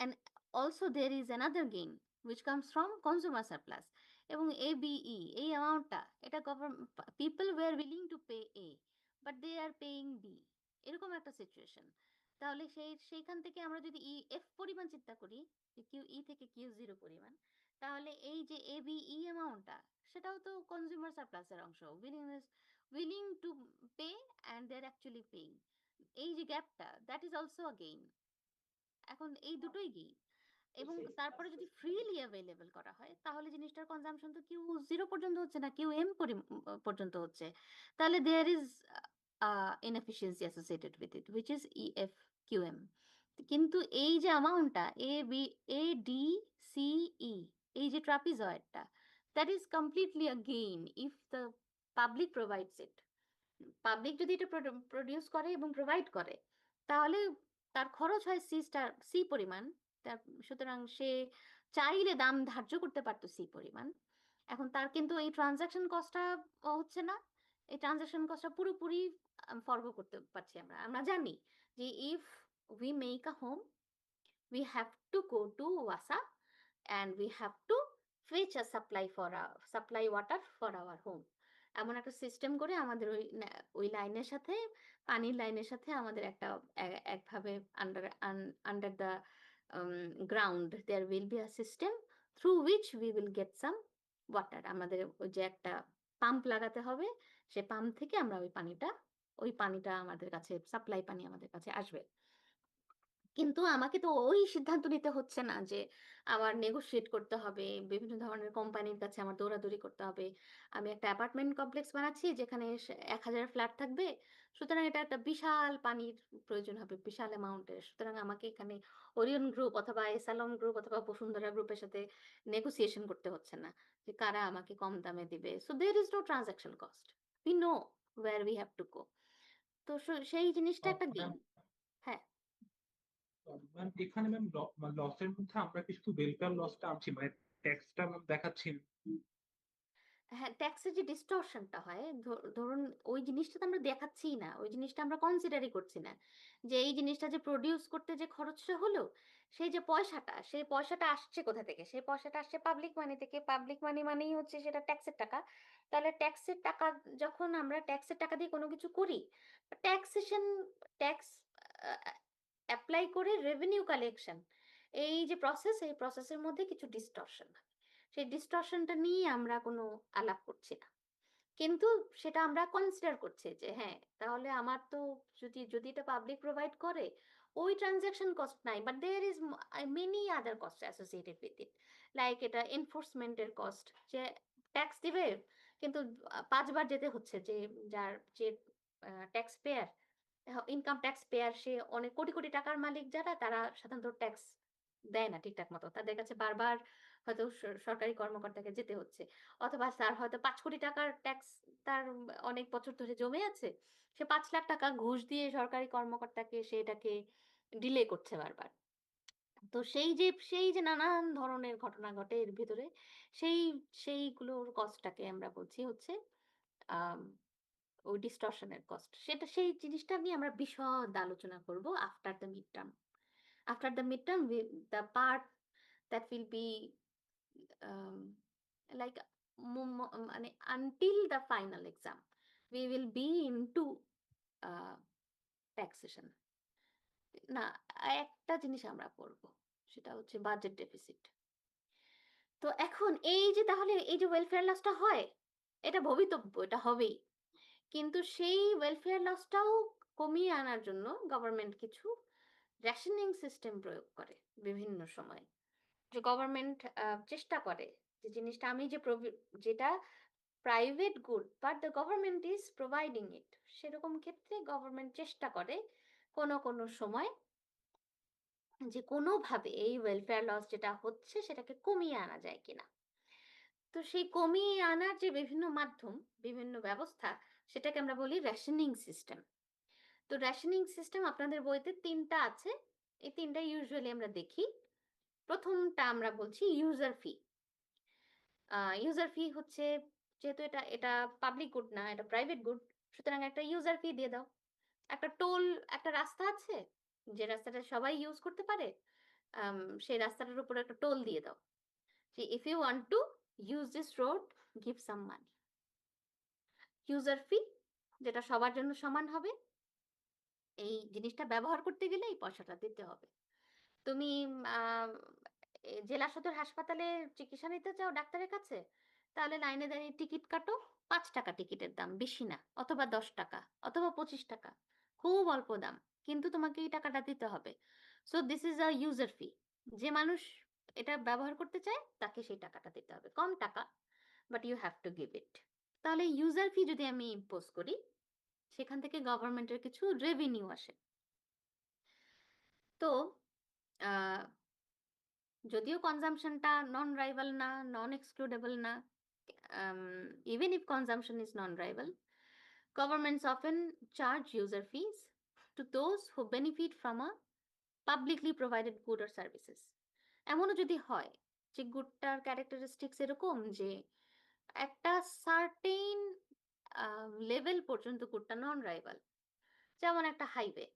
And also there is another gain which comes from consumer surplus, এবং ABE, এই অ্যামাউন্টটা, এটা people were willing to pay A but they are paying B, এরকম একটা সিচুয়েশন। তাহলে সেইখান থেকে আমরা যদি EF পরিমাণ চিন্তা করি, যে QE থেকে Q0 পরিমাণ, তাহলে এই যে ABE অ্যামাউন্টটা, সেটাও তো কনজিউমার সারপ্লাসের অংশ, willing to pay and they are actually paying, এই যে গ্যাপটা, that is also a gain. এখন এই দুটোই গেইন। এবং তারপরে যদি ফ্রিলি অ্যাভেলেবল করা হয় তাহলে জিনিসটার কনজাম্পশন তো Q0 পর্যন্ত হচ্ছে না, QM পর্যন্ত হচ্ছে। তাহলে there is inefficiency associated with it which is EFQM। কিন্তু এই যে অ্যামাউন্টটা ADCE, এই যে ট্রাপিজয়েডটা, that is completely a gain if the public provides it. Public যদি এটা প্রডিউস করে এবং প্রোভাইড করে তাহলে তার খরচ হয় সি পরিমাণ। সুতরাং সে চাইলে দাম ধার্য করতে পারতো সি পরিমাণ। এখন তার কিন্তু এই ট্রানজাকশন কস্টটা হচ্ছে না, এই ট্রানজাকশন কস্টটা পুরোপুরি ফর্গ করতে পারছি আমরা। আমরা জানি যে if we make a home, we have to go to Wasa and we have to fetch a supply water for our home। এমন একটা সিস্টেম করে আমাদের ওই লাইনের সাথে, পানির লাইনের সাথে আমাদের একটা একভাবে under the ground there will be a system through which we will get some water. আমাদের ওই যে একটা পাম্প লাগাতে হবে, সে পাম্প থেকে আমরা ওই পানিটা আমাদের কাছে, সাপ্লাই পানি আমাদের কাছে আসবে। কিন্তু আমাকে তো ওই সিদ্ধান্ত নিতে হচ্ছে না যে আমার নেগোশিয়েট করতে হবে, বিভিন্ন ধরনের কোম্পানির কাছে আমার দৌড়াদৌড়ি করতে হবে। আমি একটা অ্যাপার্টমেন্ট কমপ্লেক্স বানাচ্ছি যেখানে 1000 ফ্ল্যাট থাকবে, সুতরাং এটা একটা বিশাল পানির প্রয়োজন হবে, বিশাল অ্যামাউন্টের। সুতরাং আমাকে এখানে ওরিয়ন গ্রুপ অথবা এসালম গ্রুপ অথবা বসুন্ধরা গ্রুপের সাথে নেগোসিয়েশন করতে হচ্ছে না যে কারা আমাকে কম দামে দিবে। So there is no transaction cost, we know where we have to go. তো সেই জিনিসটা একটা ম্যাম, গেইন। হ্যাঁ, ম্যাম এখানে ম্যাম লসের মধ্যে আমরা কি শুধু ওয়েলফেয়ার লসটা আনছি, মানে ট্যাক্সটা ম্যাম দেখাচ্ছি না? হ্যাঁ, ট্যাক্সের যে ডিস্টরশনটা হয়, ধরুন ওই জিনিসটা তো আমরা দেখাচ্ছিই না, ওই জিনিসটা আমরা কনসিডারই করছি না যে এই জিনিসটা যে প্রডিউস করতে যে খরচটা হলো, সেই পয়সাটা আসছে কোথা থেকে? সেই পয়সাটা আসছে পাবলিক মানি থেকে। পাবলিক মানি মানেই হচ্ছে সেটা ট্যাক্সের টাকা। তাহলে ট্যাক্সের টাকা, যখন আমরা ট্যাক্সের টাকা দিয়ে কোনো কিছু করি, ট্যাক্স অ্যাপ্লাই করে রেভিনিউ কালেকশন, এই যে প্রসেস, এই প্রসেসের মধ্যে কিছু ডিস্টরশন, সেই ডিস্টরশনটা নিয়ে আমরা কোনো আলাপ করছি না। কিন্তু সেটা আমরা কনসিডার করছি যে হ্যাঁ, তাহলে আমার তো যদি এটা পাবলিক প্রোভাইড করে, ওই ট্রানজাকশন কস্ট নাই, but there is many other cost associated with it, like এটা এনফোর্সমেন্টের কস্ট, যে ট্যাক্স দিবে কিন্তু 5 বার যেতে হচ্ছে, যে tax payer, income tax payer, সে অনেক কোটি কোটি টাকার মালিক যারা, তারা সাধারণত ট্যাক্স দেয় না ঠিকঠাক মতো, তাদের কাছে বারবার হয়তো সরকারি কর্মকর্তাকে যেতে হচ্ছে, অথবা স্যার হয়তো 5 কোটি টাকার ট্যাক্স তার অনেক বছর ধরে জমে আছে, সে 5 লাখ টাকা ঘুষ দিয়ে সরকারি কর্মকর্তাকে সেটাকে ডিলে করছে বারবার। তো সেই যে নানান ধরনের ঘটনা ঘটে এর ভিতরে, সেই সেইগুলোর কস্টটাকে আমরা বলছি হচ্ছে আম ওই ডিস্টরশনের কস্ট। সেই জিনিসটা নিয়ে আমরা বিশদ আলোচনা করব after the mid term. After the midterm, the part that will be um, like মানে until the final exam, we will be into uh, taxation. না, একটা জিনিস আমরা পড়ব, সেটা হচ্ছে বাজেট ডেফিসিট। তো এখন তাহলে এই যে ওয়েলফেয়ার লসটা হয়, এটা ভবিতব্য, এটা হবেই, কিন্তু সেই ওয়েলফেয়ার লসটাও কমিয়ে আনার জন্য গভর্নমেন্ট কিছু রেশনিং সিস্টেম প্রয়োগ করে বিভিন্ন সময়। যে গভর্নমেন্ট চেষ্টা করে যে জিনিসটা আমি যেটা private good but the government is providing it, সেরকম ক্ষেত্রে গভর্নমেন্ট চেষ্টা করে কোনো সময় যে কোনোভাবে এই ওয়েলফেয়ার লস যেটা হচ্ছে সেটাকে কমিয়ে আনা যায় কিনা। তো সেই কমিয়ে আনার যে বিভিন্ন মাধ্যম, বিভিন্ন ব্যবস্থা, সেটাকে আমরা বলি রেশনিং সিস্টেম। তো রেশনিং সিস্টেম আপনাদের বইতে 3টা আছে, এই 3টা ইউজুয়ালি আমরা দেখি। প্রথমটা আমরা বলছি ইউজার ফি। ইউজার ফি হচ্ছে, যেহেতু এটা পাবলিক গুড না, এটা প্রাইভেট গুড, সুতরাং একটা ইউজার ফি দিয়ে দাও। একটা রাস্তা আছে, যে রাস্তাটা সবাই ইউজ করতে পারে, সেই রাস্তাটার উপর একটা টোল দিয়ে দাও, যে if you want to use this road, give some money. User fee, যেটা সবার জন্য সমান হবে, এই জিনিসটা ব্যবহার করতে গেলে এই পয়সাটা দিতে হবে। তুমি জেলা সদর হাসপাতালে চিকিৎসা নিতে চাও ডাক্তারের কাছে, তাহলে লাইনে দাঁড়িয়ে টিকিট কাটো, 5 টাকা টিকিটের দাম, বেশি না, অথবা 10 টাকা, অথবা 25 টাকা, খুব অল্প দাম, কিন্তু তোমাকে এই টাকাটা দিতে হবে। So this is a user fee. যে মানুষ এটা ব্যবহার করতে চায় তাকে সেই টাকাটা দিতে হবে, কম টাকা, but you have to give it. তাহলে ইউজার ফি যদি আমি ইম্পোজ করি, সেখান থেকে গভর্নমেন্টের কিছু রেভিনিউ আসে। তো যদিও কনজাম্পশনটা নন রাইভাল না, নন এক্সক্লুডেবল না, even if consumption is non-rival, governments often charge user fees to those who benefit from a publicly provided good or services. এমনও যদি হয় যে গুডটার ক্যারেক্টারিস্টিক্স এরকম যে একটা সার্টেন লেভেল পর্যন্ত গুডটা নন রাইভাল, যেমন একটা হাইওয়ে,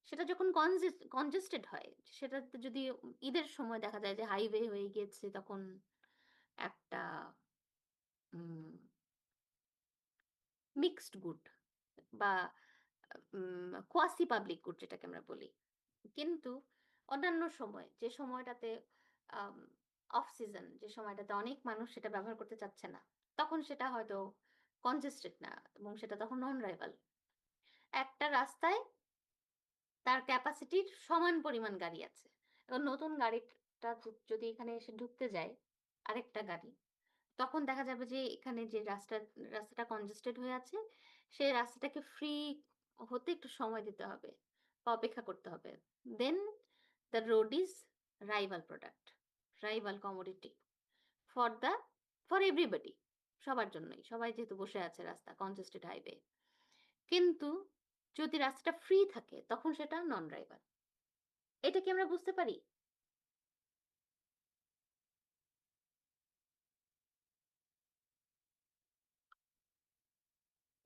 সেটা যখন কনজেস্টেড হয়, সেটাতে যদি ঈদের সময় দেখা যায় যে হাইওয়ে হয়ে গিয়েছে, তখন একটা মিক্সড গুড বা কোয়াসি পাবলিক গুড যেটাকে আমরা বলি। কিন্তু অন্যান্য সময়, যে সময়টাতে অফ সিজন, যে সময়টাতে অনেক মানুষ সেটা ব্যবহার করতে চাচ্ছে না, তখন সেটা হয়তো কনজেস্টেড না, এবং সেটা তখন নন রাইভাল। একটা রাস্তায় তার ক্যাপাসিটির সমান পরিমাণ গাড়ি আছে, এবং নতুন গাড়িটা যদি এখানে এসে ঢুকতে যায় আরেকটা গাড়ি, তখন দেখা যাবে যে এখানে যে রাস্তাটা কনজেস্টেড হয়ে আছে, সেই রাস্তাটাকে ফ্রি হতে একটু সময় দিতে হবে বা অপেক্ষা করতে হবে। Then the road is rival product, rival commodity for everybody, সবার জন্যই, সবাই যেহেতু বসে আছে রাস্তা কনজেস্টেড হাইওয়ে। কিন্তু যদি রাস্তাটা ফ্রি থাকে, তখন সেটা নন রাইভাল। এটা কি আমরা বুঝতে পারি?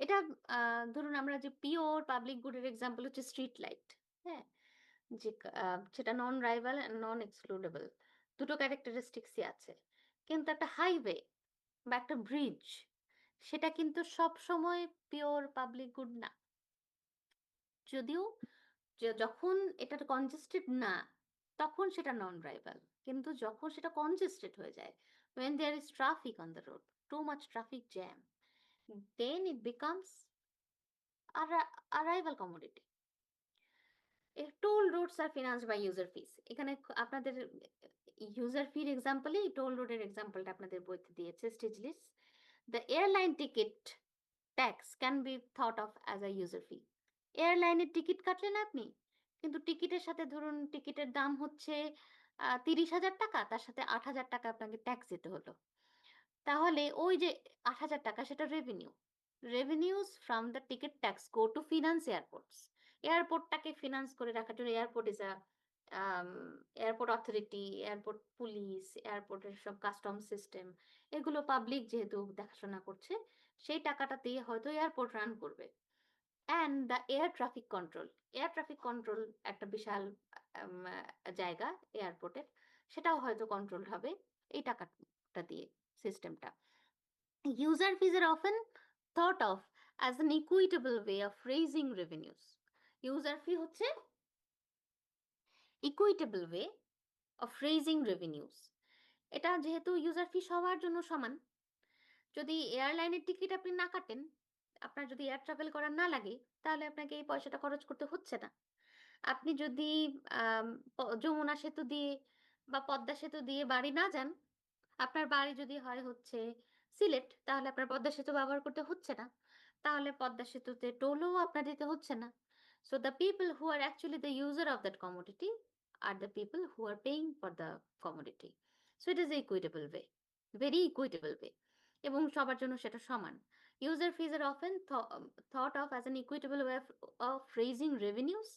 এটা ধরুন, আমরা যে পিওর পাবলিক গুডের এক্সাম্পল হচ্ছে স্ট্রিট লাইট। হ্যাঁ, যে সেটা নন রাইভাল নন এক্সক্লুডেবল, দুটো ক্যারেক্টারিস্টিক্সই আছে। কিন্তু একটা হাইওয়ে বা একটা ব্রিজ, সেটা কিন্তু সব সময় পিওর পাবলিক গুড না। যদিও যখন এটা কনজেস্টেড না, তখন সেটা নন রাইভাল, কিন্তু যখন সেটা কনজেস্টেড হয়ে যায়, when there is traffic on the road, too much traffic jam, then it becomes a rival commodity. Toll roads are financed by user fees. এখানে আপনাদের ইউজার ফির এক্সাম্পলে টোল রোডের এক্সাম্পলটা আপনাদের বইতে দিয়েছে stage list. The airline ticket tax can be thought of as a user fee. এয়ারলাইনের ticket কাটলেন আপনি, কিন্তু টিকিটের সাথে ধরুন টিকিটের দাম হচ্ছে 30,000 টাকা, তার সাথে 8,000 টাকা আপনাকে ট্যাক্স দিতে হলো। তাহলে ওই যে 8,000 টাকা সেটা revenue. Revenues from the ticket tax go to finance airports. এয়ারপোর্টটাকে ফিনান্স করে রাখার জন্য airport is a airport authority, airport police, এয়ারপোর্টের সব কাস্টম সিস্টেম, এগুলো পাবলিক যেহেতু দেখাশোনা করছে, সেই টাকাটা দিয়ে হয়তো এয়ারপোর্ট রান করবে। And the air traffic control, air traffic control একটা বিশাল জায়গা এয়ারপোর্টের, সেটাও হয়তো কন্ট্রোল হবে এই টাকাটা দিয়ে, সিস্টেমটা। User fees are often thought of as an equitable way of raising revenues. User fee হচ্ছে equitable way of raising revenues. এটা যেহেতু ইউজার ফি সবার জন্য সমান, যদি এয়ারলাইনের টিকিট আপনি না কাটেন, আপনার যদি এয়ার ট্রাভেল করার না লাগে, তাহলে আপনাকে এই পয়সাটা খরচ করতে হচ্ছে না। আপনি যদি যমুনা সেতু দিয়ে বা পদ্মা সেতু দিয়ে বাড়ি না যান, আপনার বাড়ি যদি হয় হচ্ছে সিলেট, তাহলে আপনার পদ্মা সেতু ব্যবহার করতে হচ্ছে না, তাহলে পদ্মা সেতুতে টোলও আপনার দিতে হচ্ছে না। So the people who are actually the user of that commodity are the people who are paying for the commodity. So it is equitable way, very equitable way, এবং সবার জন্য সেটা সমান। User fees are often thought of as an equitable way of raising revenues,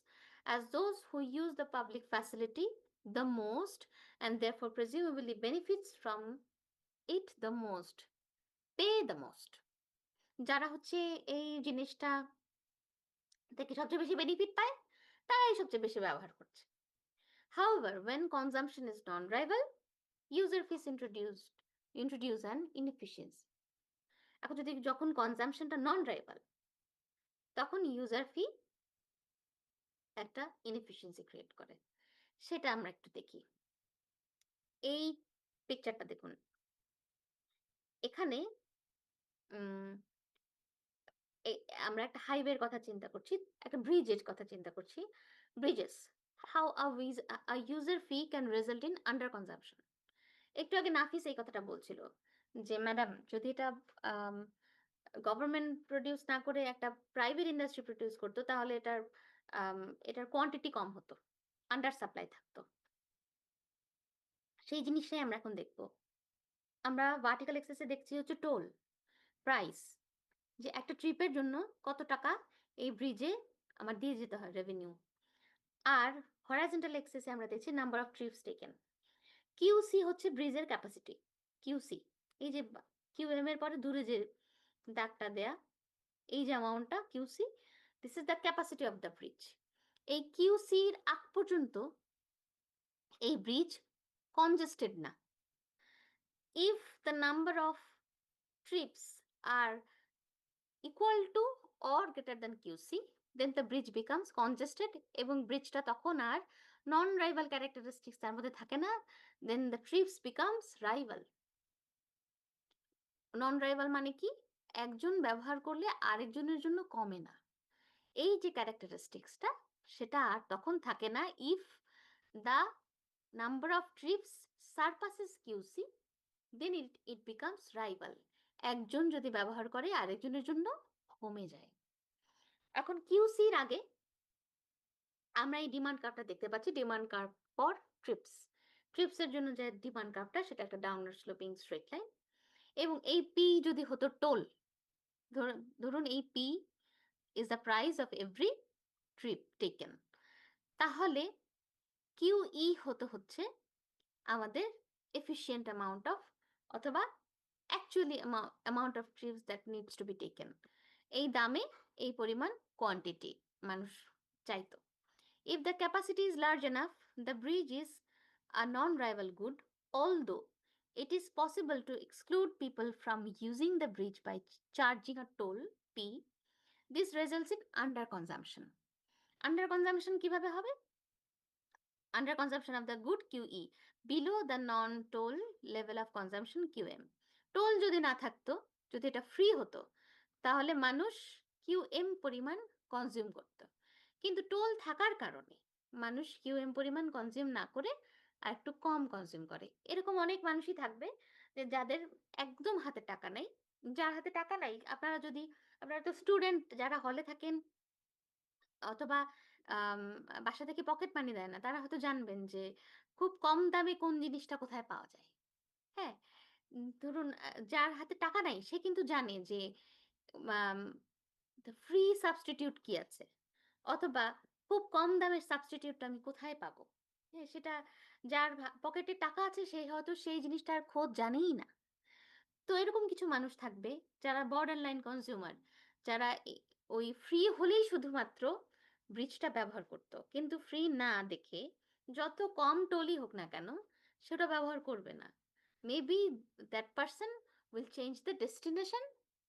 as those who use the public facility the most and therefore presumably benefits from it the most pay the most. যারা হচ্ছে এই জিনিসটা থেকে সবচেয়ে বেশি benefit পায়, তারাই সবচেয়ে বেশি ব্যবহার করছে। However, when consumption is non-rival, user fees introduce an inefficiency. এখন যদি যখন কনজাম্পশনটা নন রাইভাল, তখন ইউজার ফি একটা ইনএফিসিয়েন্সি ক্রিয়েট করে। সেটা আমরা একটু দেখি। এই পিকচারটা দেখুন, এখানে আমরা একটা হাইওয়ের কথা চিন্তা করছি, একটা ব্রিজের কথা চিন্তা করছি। Bridges, how a user fee can result in under consumption. একটু আগে নাফিস এই কথাটা বলছিল যে ম্যাডাম, যদি এটা গভর্নমেন্ট প্রডিউস না করে একটা প্রাইভেট ইন্ডাস্ট্রি প্রডিউস করতো, তাহলে এটার কোয়ান্টিটি কম হতো, আন্ডার সাপ্লাই থাকতো। সেই জিনিসটাই আমরা এখন দেখবো। আমরা ভার্টিক্যাল এক্সেসে দেখছি হচ্ছে টোল প্রাইস, যে একটা ট্রিপের জন্য কত টাকা এই ব্রিজে আমার দিয়ে যেতে হয় রেভিনিউ। আর হরাইজন্টাল এক্সেসে আমরা দেখছি number of TRIPS taken. QC হচ্ছে ব্রিজের ক্যাপাসিটি। কিউসি, এই যে কিউএম এর পরে দূরে যে দাগটা দেয়া, এই যে অ্যামাউন্টটা QC, this is the capacity of the bridge. এই কিউসির আগ পর্যন্ত এই ব্রিজ কনজেস্টেড না। If the number of trips are equal to or greater than QC, then the bridge becomes congested, এবং ব্রিজটা তখন আর নন রাইভাল ক্যারেক্টারিস্টিক্স তার মধ্যে থাকে না, then the trips becomes rival. Non rival মানে কি? একজন ব্যবহার করলে আরেকজনের জন্য কমে না, এই যে ক্যারেক্টারিস্টিক্সটা, সেটা আর তখন থাকে না if the number of trips surpasses QC, then it becomes rival. একজন যদি ব্যবহার করে আরেকজনের জন্য কমে যায়। এখন কিউসির আগে আমরা এই ডিমান্ড কার্ভটা দেখতে পাচ্ছি, ডিমান্ড কার্ভ ফর ট্রিপস। ট্রিপসের জন্য যে ডিমান্ড কার্ভটা, সেটা একটা ডাউনওয়ার্ড স্লোপিং স্ট্রেট লাইন, এবং এই পি যদি হতো টোল, ধরুন এই P is the price of every trip taken, তাহলে QE হচ্ছে আমাদের efficient amount of, অথবা actually amount of trips that needs to be taken, এই দামে এই পরিমাণ কোয়ান্টিটি মানুষ চাইতো। If the capacity is large enough, the bridge is a non-rival good, although it is possible to exclude people from using the bridge by charging a toll P. This results in under consumption. Under consumption কিভাবে হবে? Under consumption of the good QE below the non-toll level of consumption QM. Toll যদি না থাকতো, যদি এটা free হতো, তাহলে মানুষ কিউএম পরিমাণ কনজিউম করত, কিন্তু টোল থাকার কারণে মানুষ কিউএম পরিমাণ কনজিউম না করে আর একটু কম কনজিউম করে। এরকম অনেক মানুষই থাকবে যে যাদের একদম হাতে টাকা নাই। যার হাতে টাকা নাই, আপনারা তো স্টুডেন্ট যারা হলে থাকেন অথবা আম, বাসা থেকে পকেট মানি দেয় না, তারা হয়তো জানবেন যে খুব কম দামে কোন জিনিসটা কোথায় পাওয়া যায়। হ্যাঁ, ধরুন যার হাতে টাকা নাই সে কিন্তু জানে যে ফ্রি সাবস্টিটিউট কি আছে, অথবা খুব কম দামের সাবস্টিটিউট আমি কোথায় পাবো। হ্যাঁ, সেটা যার পকেটে টাকা আছে সে হয়তো সেই জিনিসটার খোঁজ জানেই না। তো এরকম কিছু মানুষ থাকবে যারা বর্ডার লাইন কনজিউমার, যারা ওই ফ্রি হলেই শুধুমাত্র ব্রিজটা ব্যবহার করতো, কিন্তু ফ্রি না দেখে যত কম টোলই হোক না কেন সেটা ব্যবহার করবে না। Maybe that person will change the destination,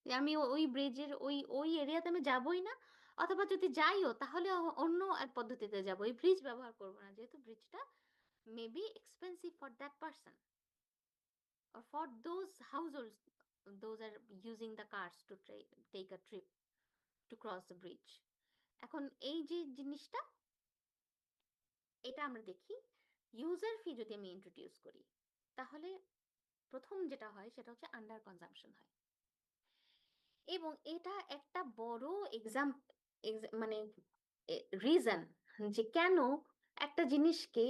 আমি ওই ব্রিজের ওই ওই এরিয়াতে আমি যাবই না, অথবা যদি যাইও তাহলে অন্য এক পদ্ধতিতে যাবো, এই ব্রিজ ব্যবহার করবো না, যেহেতু ব্রিজটা maybe expensive for that person or for those households those are using the cars to take a trip to cross the bridge. এখন এই যে জিনিসটা, এটা আমরা দেখি ইউজার ফি যদি আমি ইন্ট্রোডিউস করি, তাহলে প্রথম যেটা হয় সেটা হচ্ছে আন্ডার কনজাম্পশন হয়। এবং এটা একটা বড় মানে রিজন যে কেন একটা জিনিসকে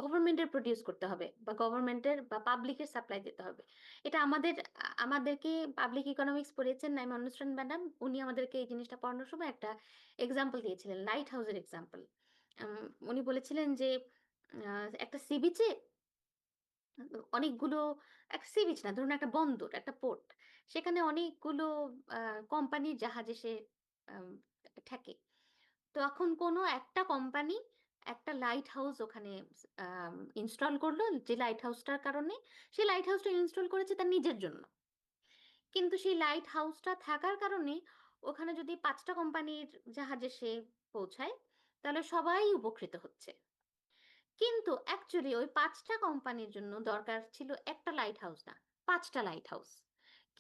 গভর্নমেন্টের প্রডিউস করতে হবে বা গভর্নমেন্টের বা পাবলিকের সাপ্লাই দিতে হবে। এটা আমাদেরকে পাবলিক ইকোনমিক্স পড়িয়েছেন নাইমা অনুসরণ ম্যাডাম, উনি আমাদেরকে এই জিনিসটা পড়ানোর সময় একটা এক্সাম্পল দিয়েছিলেন, লাইট হাউসের এক্সাম্পল। উনি বলেছিলেন যে একটা সি বিচে অনেকগুলো, একটা সি বিচ না, ধরুন একটা বন্দর, একটা পোর্ট, সেখানে অনেকগুলো কোম্পানির জাহাজ এসে আম, ঠেকে। তো এখন কোনো একটা কোম্পানি একটা লাইট হাউস ওখানে ইনস্টল করলো, যে লাইট হাউসটার কারণে সেই লাইট হাউসটা ইনস্টল করেছে তার নিজের জন্য, কিন্তু সেই লাইট হাউসটা থাকার কারণে ওখানে যদি 5টা কোম্পানির জাহাজ এসে পৌঁছায় তাহলে সবাই উপকৃত হচ্ছে। কিন্তু অ্যাকচুয়ালি ওই 5টা কোম্পানির জন্য দরকার ছিল একটা লাইট হাউস না, 5টা লাইট হাউস।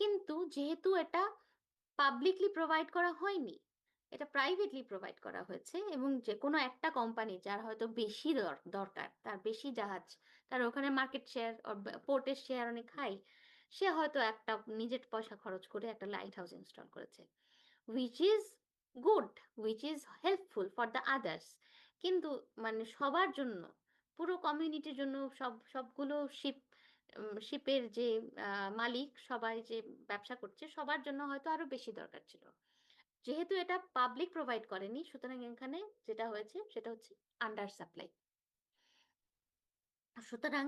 কিন্তু যেহেতু এটা পাবলিকলি প্রোভাইড করা হয়নি, এটা প্রাইভেটলি প্রোভাইড করা হয়েছে, এবং যে কোনো একটা কোম্পানি যার হয়তো বেশি দরকার, তার বেশি জাহাজ, তার ওখানে মার্কেট শেয়ার পোর্টের শেয়ার অনেক হাই, সে হয়তো একটা নিজের পয়সা খরচ করে একটা লাইট হাউস ইনস্টল করেছে, which is good, which is helpful for the others। কিন্তু মানে সবার জন্য, পুরো কমিউনিটির জন্য, সবগুলো শিপের যে মালিক, সবাই যে ব্যবসা করছে সবার জন্য হয়তো আরো বেশি দরকার ছিল। যেহেতু এটা পাবলিক প্রোভাইড করেনি, সুতরাং এখানে যেটা হয়েছে সেটা হচ্ছে আন্ডার সাপ্লাই। সুতরাং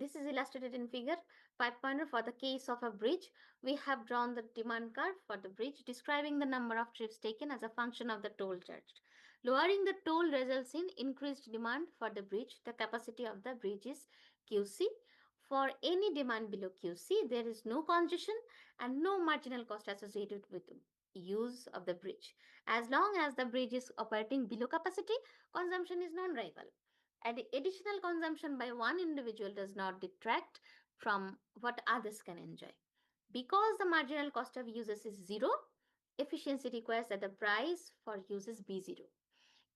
this is illustrated in figure 5.0. For the case of a bridge, we have drawn the demand curve for the bridge, describing the number of trips taken as a function of the toll charged. Lowering the toll results in increased demand for the bridge. The capacity of the bridge is QC. For any demand below QC, there is no congestion and no marginal cost associated with use of the bridge. As long as the bridge is operating below capacity, consumption is non-rival. Additional consumption by one individual does not detract from what others can enjoy. Because the marginal cost of uses is zero, efficiency requires that the price for uses be zero.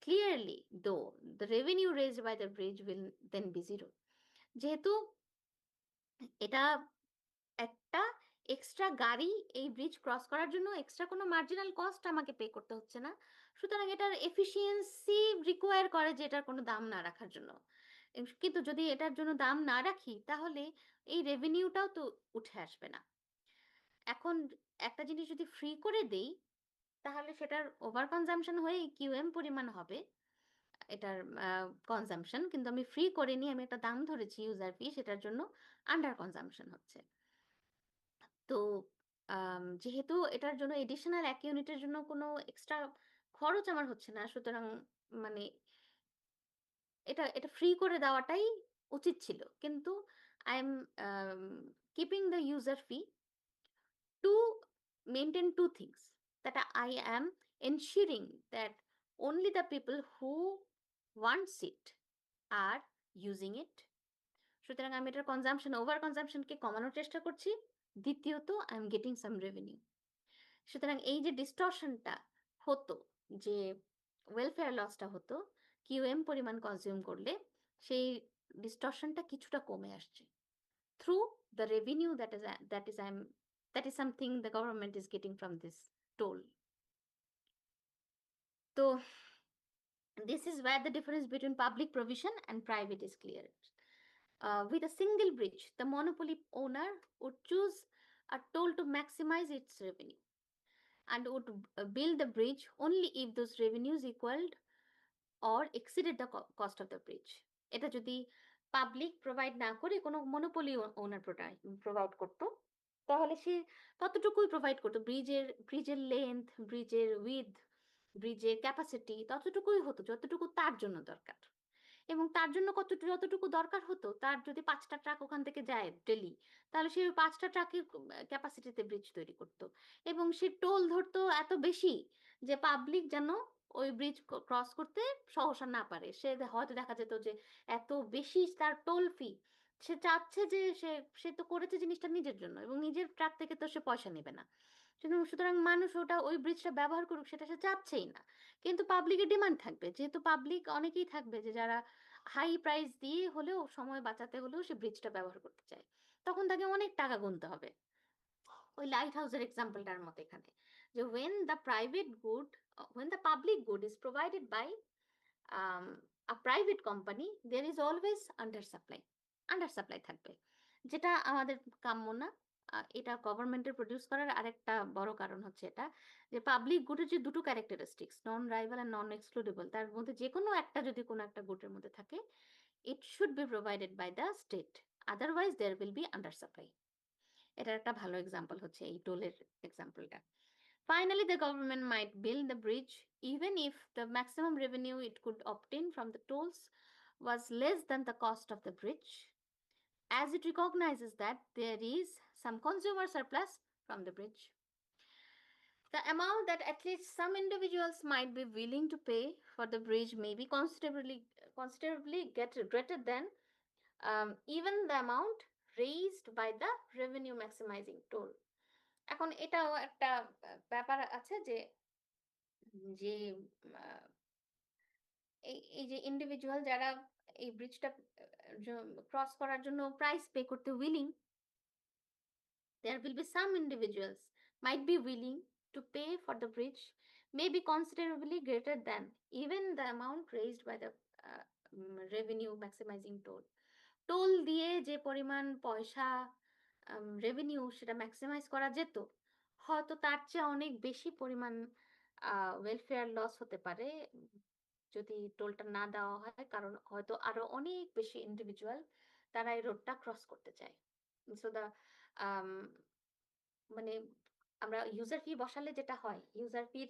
Clearly, though, the revenue raised by the bridge will then be zero. যেহেতু এটা একটা extra গাড়ি এই bridge cross করার জন্য extra কোনো marginal cost আমাকে pay করতে হচ্ছে না, সুতরাং এটার এফিসিয়েন্সি রিকোয়ার করে যে এটার কোনো দাম না রাখার জন্য। কিন্তু যদি এটার জন্য দাম না রাখি তাহলে এই রেভিনিউটাও তো উঠে আসবে না। এখন একটা জিনিস যদি ফ্রি করে দেই তাহলে সেটার ওভার কনজাম্পশন হয়ে কিউএম পরিমাণ হবে এটার কনজাম্পশন, কিন্তু আমি ফ্রি করে নিয়ে আমি একটা দাম ধরেছি ইউজার ফি, সেটার জন্য আন্ডার কনজাম্পশন হচ্ছে। তো যেহেতু এটার জন্য এডিশনাল 1 ইউনিটের জন্য কোনো এক্সট্রা খরচ আমার হচ্ছে না, সুতরাং মানে এটা এটা ফ্রি করে দেওয়াটাই উচিত ছিল। কিন্তু I am keeping the user fee to maintain two things, that I am ensuring that only the people who wants it are using it. সুতরাং আমি এটার কনজাম্পশন, ওভার কনজাম্পশনকে কমানোর চেষ্টা করছি। দ্বিতীয়ত I am getting some revenue. সুতরাং এই যে ডিস্টরশনটা হতো, যে ওয়েলফেয়ার লসটা হতো কিউএম পরিমাণ কনজিউম করলে, সেই ডিস্টরশনটা কিছুটা কমে আসছে through the revenue that is something the government is getting from this toll. So this is where the difference between public provision and private is clear. With a single bridge, the monopoly owner would choose a toll to maximize its revenue and would build the bridge only if those revenues equaled or exceeded the cost of the bridge. এটা যদি public provide না করে কোনো monopoly ওনার provide করতো, তাহলে সে ততটুকুই provide করতো। ব্রিজের লেন্থ, ব্রিজের উইথ, ব্রিজের ক্যাপাসিটি ততটুকুই হতো যতটুকু তার জন্য দরকার। এবং তার জন্য যতটুকু দরকার হতো, তার যদি 5টা ট্রাক ওখান থেকে যায় ডেলি, তাহলে সে 5টা ট্রাকের ক্যাপাসিটিতে ব্রিজ তৈরি করতো। এবং সে টোল ধরতো এত বেশি যে পাবলিক যেন ওই ব্রিজ ক্রস করতে সহসা না পারে। সে হয়তো দেখা যেত যে এত বেশি তার টোল ফি, সে চাচ্ছে যে সে তো করেছে জিনিসটা নিজের জন্য, এবং নিজের ট্রাক থেকে তো সে পয়সা নেবে না। সুতরাং মানুষ ওটা ওই ব্রিজটা ব্যবহার করুক সেটা সে চাচ্ছেই না। কিন্তু পাবলিকের ডিমান্ড থাকবে, যেহেতু পাবলিক অনেকেই থাকবে যে যারা হাই প্রাইস দিয়ে হলেও, সময় বাঁচাতে হলেও সে ব্রিজটা ব্যবহার করতে চায়, তখন তাকে অনেক টাকা গুনতে হবে। ওই লাইট হাউসের এক্সাম্পলটার মতো এখানে, যে when the public good is provided by a private company, there is always undersupply থাকবে, যেটা আমাদের কাম্য না। এটা গভর্নমেন্টের প্রডিউস করার আরেকটা বড় কারণ হচ্ছে এটা, যে পাবলিক গুডের যে দুটো ক্যারেক্টারিস্টিক্স, নন রাইভাল আর নন এক্সক্লুডেবল, তার মধ্যে যে কোনো একটা যদি কোনো একটা গুডের মধ্যে থাকে, it should be provided by the state, otherwise there will be undersupply. এটার একটা ভালো এক্সাম্পল হচ্ছে এই টোলের এক্সাম্পলটা। Finally, the government might build the bridge even if the maximum revenue it could obtain from the tolls was less than the cost of the bridge, as it recognizes that there is some consumer surplus from the bridge. The amount that at least some individuals might be willing to pay for the bridge may be considerably greater than even the amount raised by the revenue maximizing toll. এখন এটাও একটা ব্যাপার আছে যে যে আহ, এই যে individual যারা এই ব্রিজটা ক্রস করার জন্য প্রাইস পে করতে willing, there will be some individuals might be willing to pay for the bridge may be considerably greater than even the amount raised by the revenue maximizing toll. Toll দিয়ে যে পরিমাণ পয়সা revenue সেটা maximise করা যেত, হয়তো তার চেয়ে অনেক বেশি পরিমাণ ওয়েলফেয়ার লস হতে পারে যদি টোলটা না দেওয়া হয়, কারণ হয়তো আরো অনেক বেশি ইন্ডিভিজুয়াল তারা এই রোডটা ক্রস করতে চায়। সো দা মানে আমরা ইউজার ফি বসালে যেটা হয়, ইউজার ফির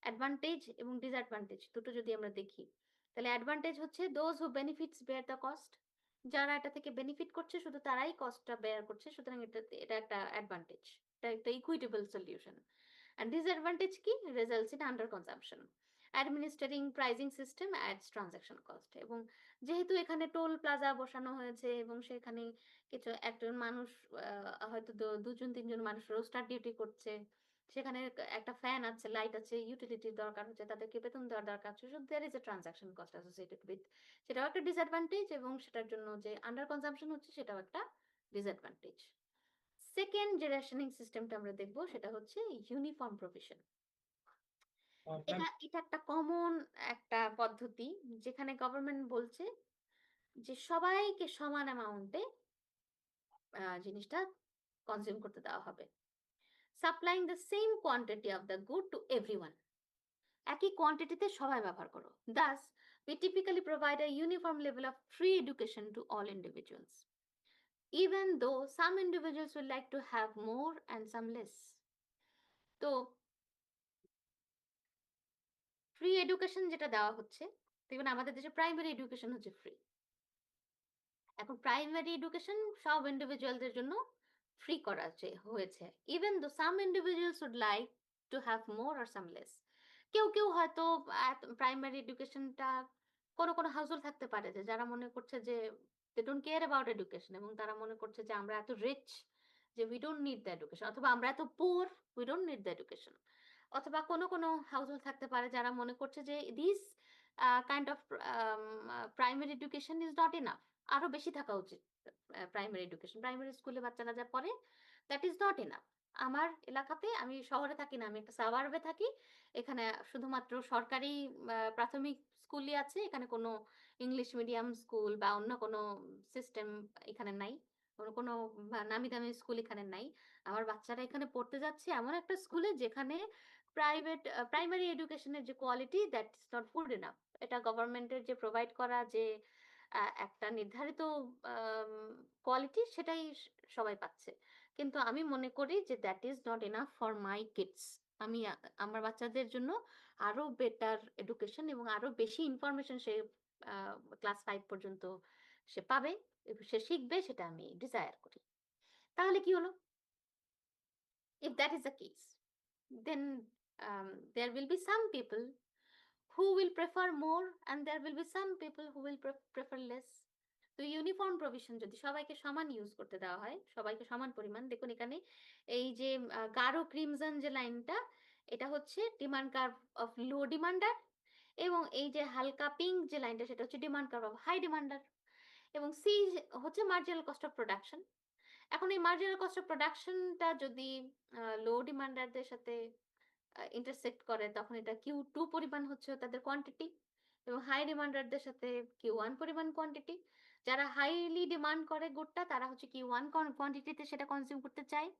অ্যাডভান্টেজ এবং ডিসঅ্যাডভান্টেজ দুটো যদি আমরা দেখি, তাহলে অ্যাডভান্টেজ হচ্ছে those who benefits bear the cost, যারা এটা থেকে বেনিফিট করছে শুধু তারাই কস্টটা বেয়ার করছে, সুতরাং এটা একটা অ্যাডভান্টেজ, এটা একটা ইকুইটেবল সলিউশন। অ্যান্ড ডিসঅ্যাডভান্টেজ কি? Results in under consumption, administrating pricing system adds transaction cost. এবং যেহেতু এখানে টোল প্লাজা বসানো হয়েছে এবং সেখানে কিছু একজন মানুষ হয়তো 2-3জন মানুষ রোস্টার ডিউটি করছে, সেখানে একটা ফ্যান আছে, লাইট আছে, ইউটিলিটির দরকার হচ্ছে, তাদেরকে বেতন দেওয়ার দরকার আছে, so there is a transaction cost associated with, সেটাও একটা ডিসঅ্যাডভান্টেজ, এবং সেটার জন্য যে আন্ডার কনজাম্পশন হচ্ছে সেটাও একটা ডিসঅ্যাডভান্টেজ। সেকেন্ড যে রেশনিং সিস্টেমটা আমরা দেখবো সেটা হচ্ছে ইউনিফর্ম প্রভিশন। ম্যাম, এটা একটা কমন একটা পদ্ধতি, যেখানে গভর্নমেন্ট বলছে যে সবাইকে সমান অ্যামাউন্টে জিনিসটা কনজিউম করতে দেওয়া হবে, supplying the same quantity of the good to everyone, একই কোয়ান্টিটিতে সবাই ব্যবহার করো। Thus, we typically provide a uniform level of free education to all individuals, even though some individuals would like to have more and some less. তো free education যেটা দেওয়া হচ্ছে, দেখবেন আমাদের দেশে প্রাইমারি এডুকেশন হচ্ছে ফ্রি। এখন প্রাইমারি এডুকেশন সব ইন্ডিভিজুয়ালদের জন্য ফ্রি করা হয়েছে, even though some individuals would like to have more or some less. কেউ কেউ হয়তো প্রাইমারি এডুকেশনটা কোনো হাউসহোল্ড থাকতে পারে যে যারা মনে করছে যে they don't care about education, এবং তারা মনে করছে যে আমরা এত রিচ যে we don't need the education, অথবা আমরা এত poor, we don't need the education. অথবা কোনো কোনো হাউসহোল্ড থাকতে পারে যারা মনে করছে যে this kind of primary education is not enough, আরো বেশি থাকা উচিত প্রাইমারি এডুকেশন, প্রাইমারি স্কুলে বাচ্চারা যা পড়ে দ্যাট ইজ নট ইনাফ। আমার এলাকাতে, আমি শহরে থাকি না, আমি একটা সাবার্বে থাকি, এখানে শুধুমাত্র সরকারি প্রাথমিক স্কুলই আছে, এখানে কোনো ইংলিশ মিডিয়াম স্কুল বা অন্য কোনো সিস্টেম এখানে নাই, কোনো কোনো নামি দামি স্কুল এখানে নাই। আমার বাচ্চারা এখানে পড়তে যাচ্ছে এমন একটা স্কুলে যেখানে প্রাইমারি এডুকেশনের যে quality that is not good enough. এটা গভর্নমেন্টের যে প্রোভাইড করা যে একটা নির্ধারিত কোয়ালিটি, সেটাই সবাই পাচ্ছে, কিন্তু আমি মনে করি যে that is not enough for my kids. আমি আমার বাচ্চাদের জন্য আরো বেটার এডুকেশন এবং আরো বেশি ইনফরমেশন সে ক্লাস 5 পর্যন্ত সে পাবে, সে শিখবে, সেটা আমি ডিজায়ার করি। তাহলে কি হলো? If that is the case, then there will be some people who will prefer more and there will be some people who will prefer less. তো ইউনিফর্ম প্রভিশন যদি সবাইকে সমান ইউজ করতে দেওয়া হয়, সবাইকে সমান পরিমাণ, দেখুন এখানে এই যে গাঢ় ক্রিমজন যে লাইনটা, এটা হচ্ছে ডিমান্ড কার্ভ অফ লো ডিমান্ডার, এবং এই যে হালকা পিঙ্ক যে লাইনটা, সেটা হচ্ছে ডিমান্ড কার্ভ অফ হাই ডিমান্ডার, এবং সি হচ্ছে মার্জিনাল কস্ট অফ প্রোডাকশন। এখন এই মার্জিনাল কস্ট অফ প্রোডাকশনটা যদি লো ডিমান্ডারদের সাথে ইন্টারসেক্ট করে, তখন এটা Q2 পরিমাণ হচ্ছে তাদের কোয়ান্টিটি, এবং হাই ডিমান্ডারদের সাথে Q1 পরিমাণ কোয়ান্টিটি। যারা হাইলি ডিমান্ড করে গুডটা, তারা হচ্ছে Q1 কোয়ান্টিটিতে সেটা কনজিউম করতে চায়,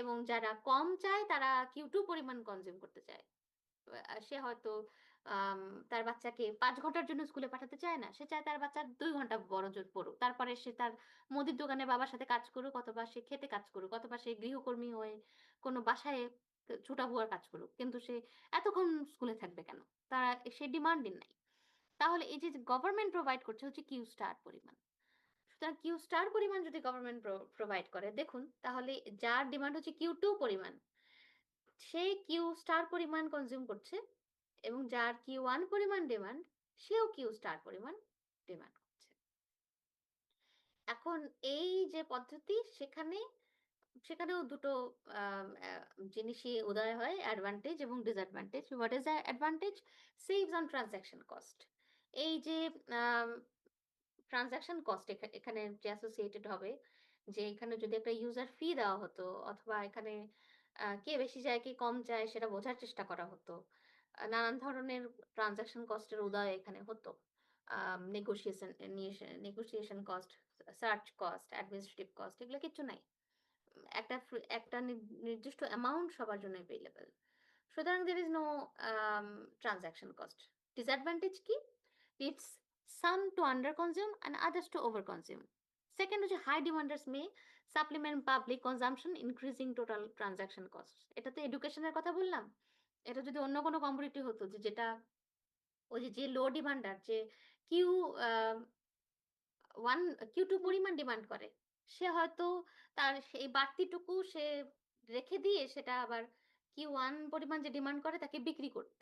এবং যারা কম চায় তারা Q2 পরিমাণ কনজিউম করতে চায়। সে হয়তো তার বাচ্চাকে 5 ঘন্টার জন্য স্কুলে পাঠাতে চায় না, সে চায় তার বাচ্চা 2 ঘন্টা বড় জোর পড়ুক, তারপরে সে তার মুদির দোকানে বাবার সাথে কাজ করুক, অথবা সে খেতে কাজ করুক, অথবা সে গৃহকর্মী হয়ে কোনো বাসায় ছোটা বুয়ার কাজ করুক, কিন্তু সে এতক্ষণ স্কুলে থাকবে কেন? তারা, সে ডিমান্ডিং নাই। তাহলে এই যে গভর্নমেন্ট প্রোভাইড করছে হচ্ছে কিউ স্টার পরিমাণ। সুতরাং কিউ স্টার পরিমাণ যদি গভর্নমেন্ট প্রোভাইড করে, দেখুন তাহলে যার ডিমান্ড হচ্ছে Q2 পরিমাণ, সে কিউ স্টার পরিমাণ কনজিউম করছে, এবং যার Q1 পরিমাণ ডিমান্ড, সেও কিউ স্টার পরিমাণ ডিমান্ড করছে। এখন এই যে পদ্ধতি, সেখানেও দুটো জিনিসই উদয় হয়, অ্যাডভান্টেজ এবং disadvantage. What is the advantage? Saves on transaction cost. এই যে ট্রানজাকশন কস্ট এখানে যে অ্যাসোসিয়েটেড হবে, যে এখানে যদি একটা ইউজার ফি দেওয়া হতো, অথবা এখানে কে বেশি চায় কে কম চায় সেটা বোঝার চেষ্টা করা হতো, নানান ধরনের ট্রানজাকশন কস্টের উদয় এখানে হতো, negotiation cost, search cost, administrative cost, এগুলো কিচ্ছু নাই। একটা নির্দিষ্ট অ্যামাউন্ট সবার জন্য অ্যাভেলেবল। সুতরাং there is no transaction cost. Disadvantage কি? It's some to under consume and others to over consume. Second হচ্ছে high demanders may supplement public consumption increasing total transaction costs. এটা তো এডুকেশনের কথা বললাম, এটা যদি অন্য কোনো কমোডিটি হতো, যেটা ওই যে লো ডিমান্ডার, যে কিউ Q2 পরিমাণ ডিমান্ড করে, সে হয়তো তার সেই বাড়তিটুকু সে রেখে দিয়ে সেটা আবার Q1 পরিমাণ যে ডিমান্ড করে তাকে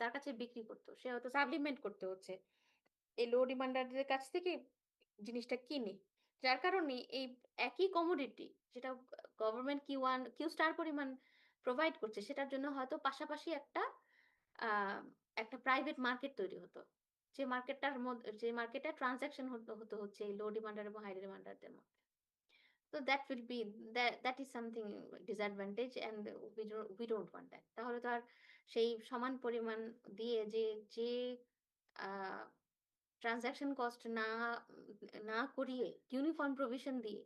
তার কাছে বিক্রি করতো, সে হয়তো সাপ্লিমেন্ট করতে হচ্ছে এই লো ডিমান্ডারদের কাছ থেকে জিনিসটা কিনে। যার কারণে এই একই কমোডিটি যেটা গভর্নমেন্ট কিউ স্টার পরিমাণ প্রোভাইড করছে, সেটার জন্য হয়তো পাশাপাশি একটা প্রাইভেট মার্কেট তৈরি হতো, যে মার্কেটে ট্রানজাকশন হতো হচ্ছে এই লো ডিমান্ডার এবং হাই ডিমান্ডারদের মধ্যে। তো that is something disadvantage and we don't want that. তাহলে তো আর সেই সমান পরিমাণ দিয়ে যে ট্রানজাকশন কস্ট না করিয়ে ইউনিফর্ম প্রভিশন দিয়ে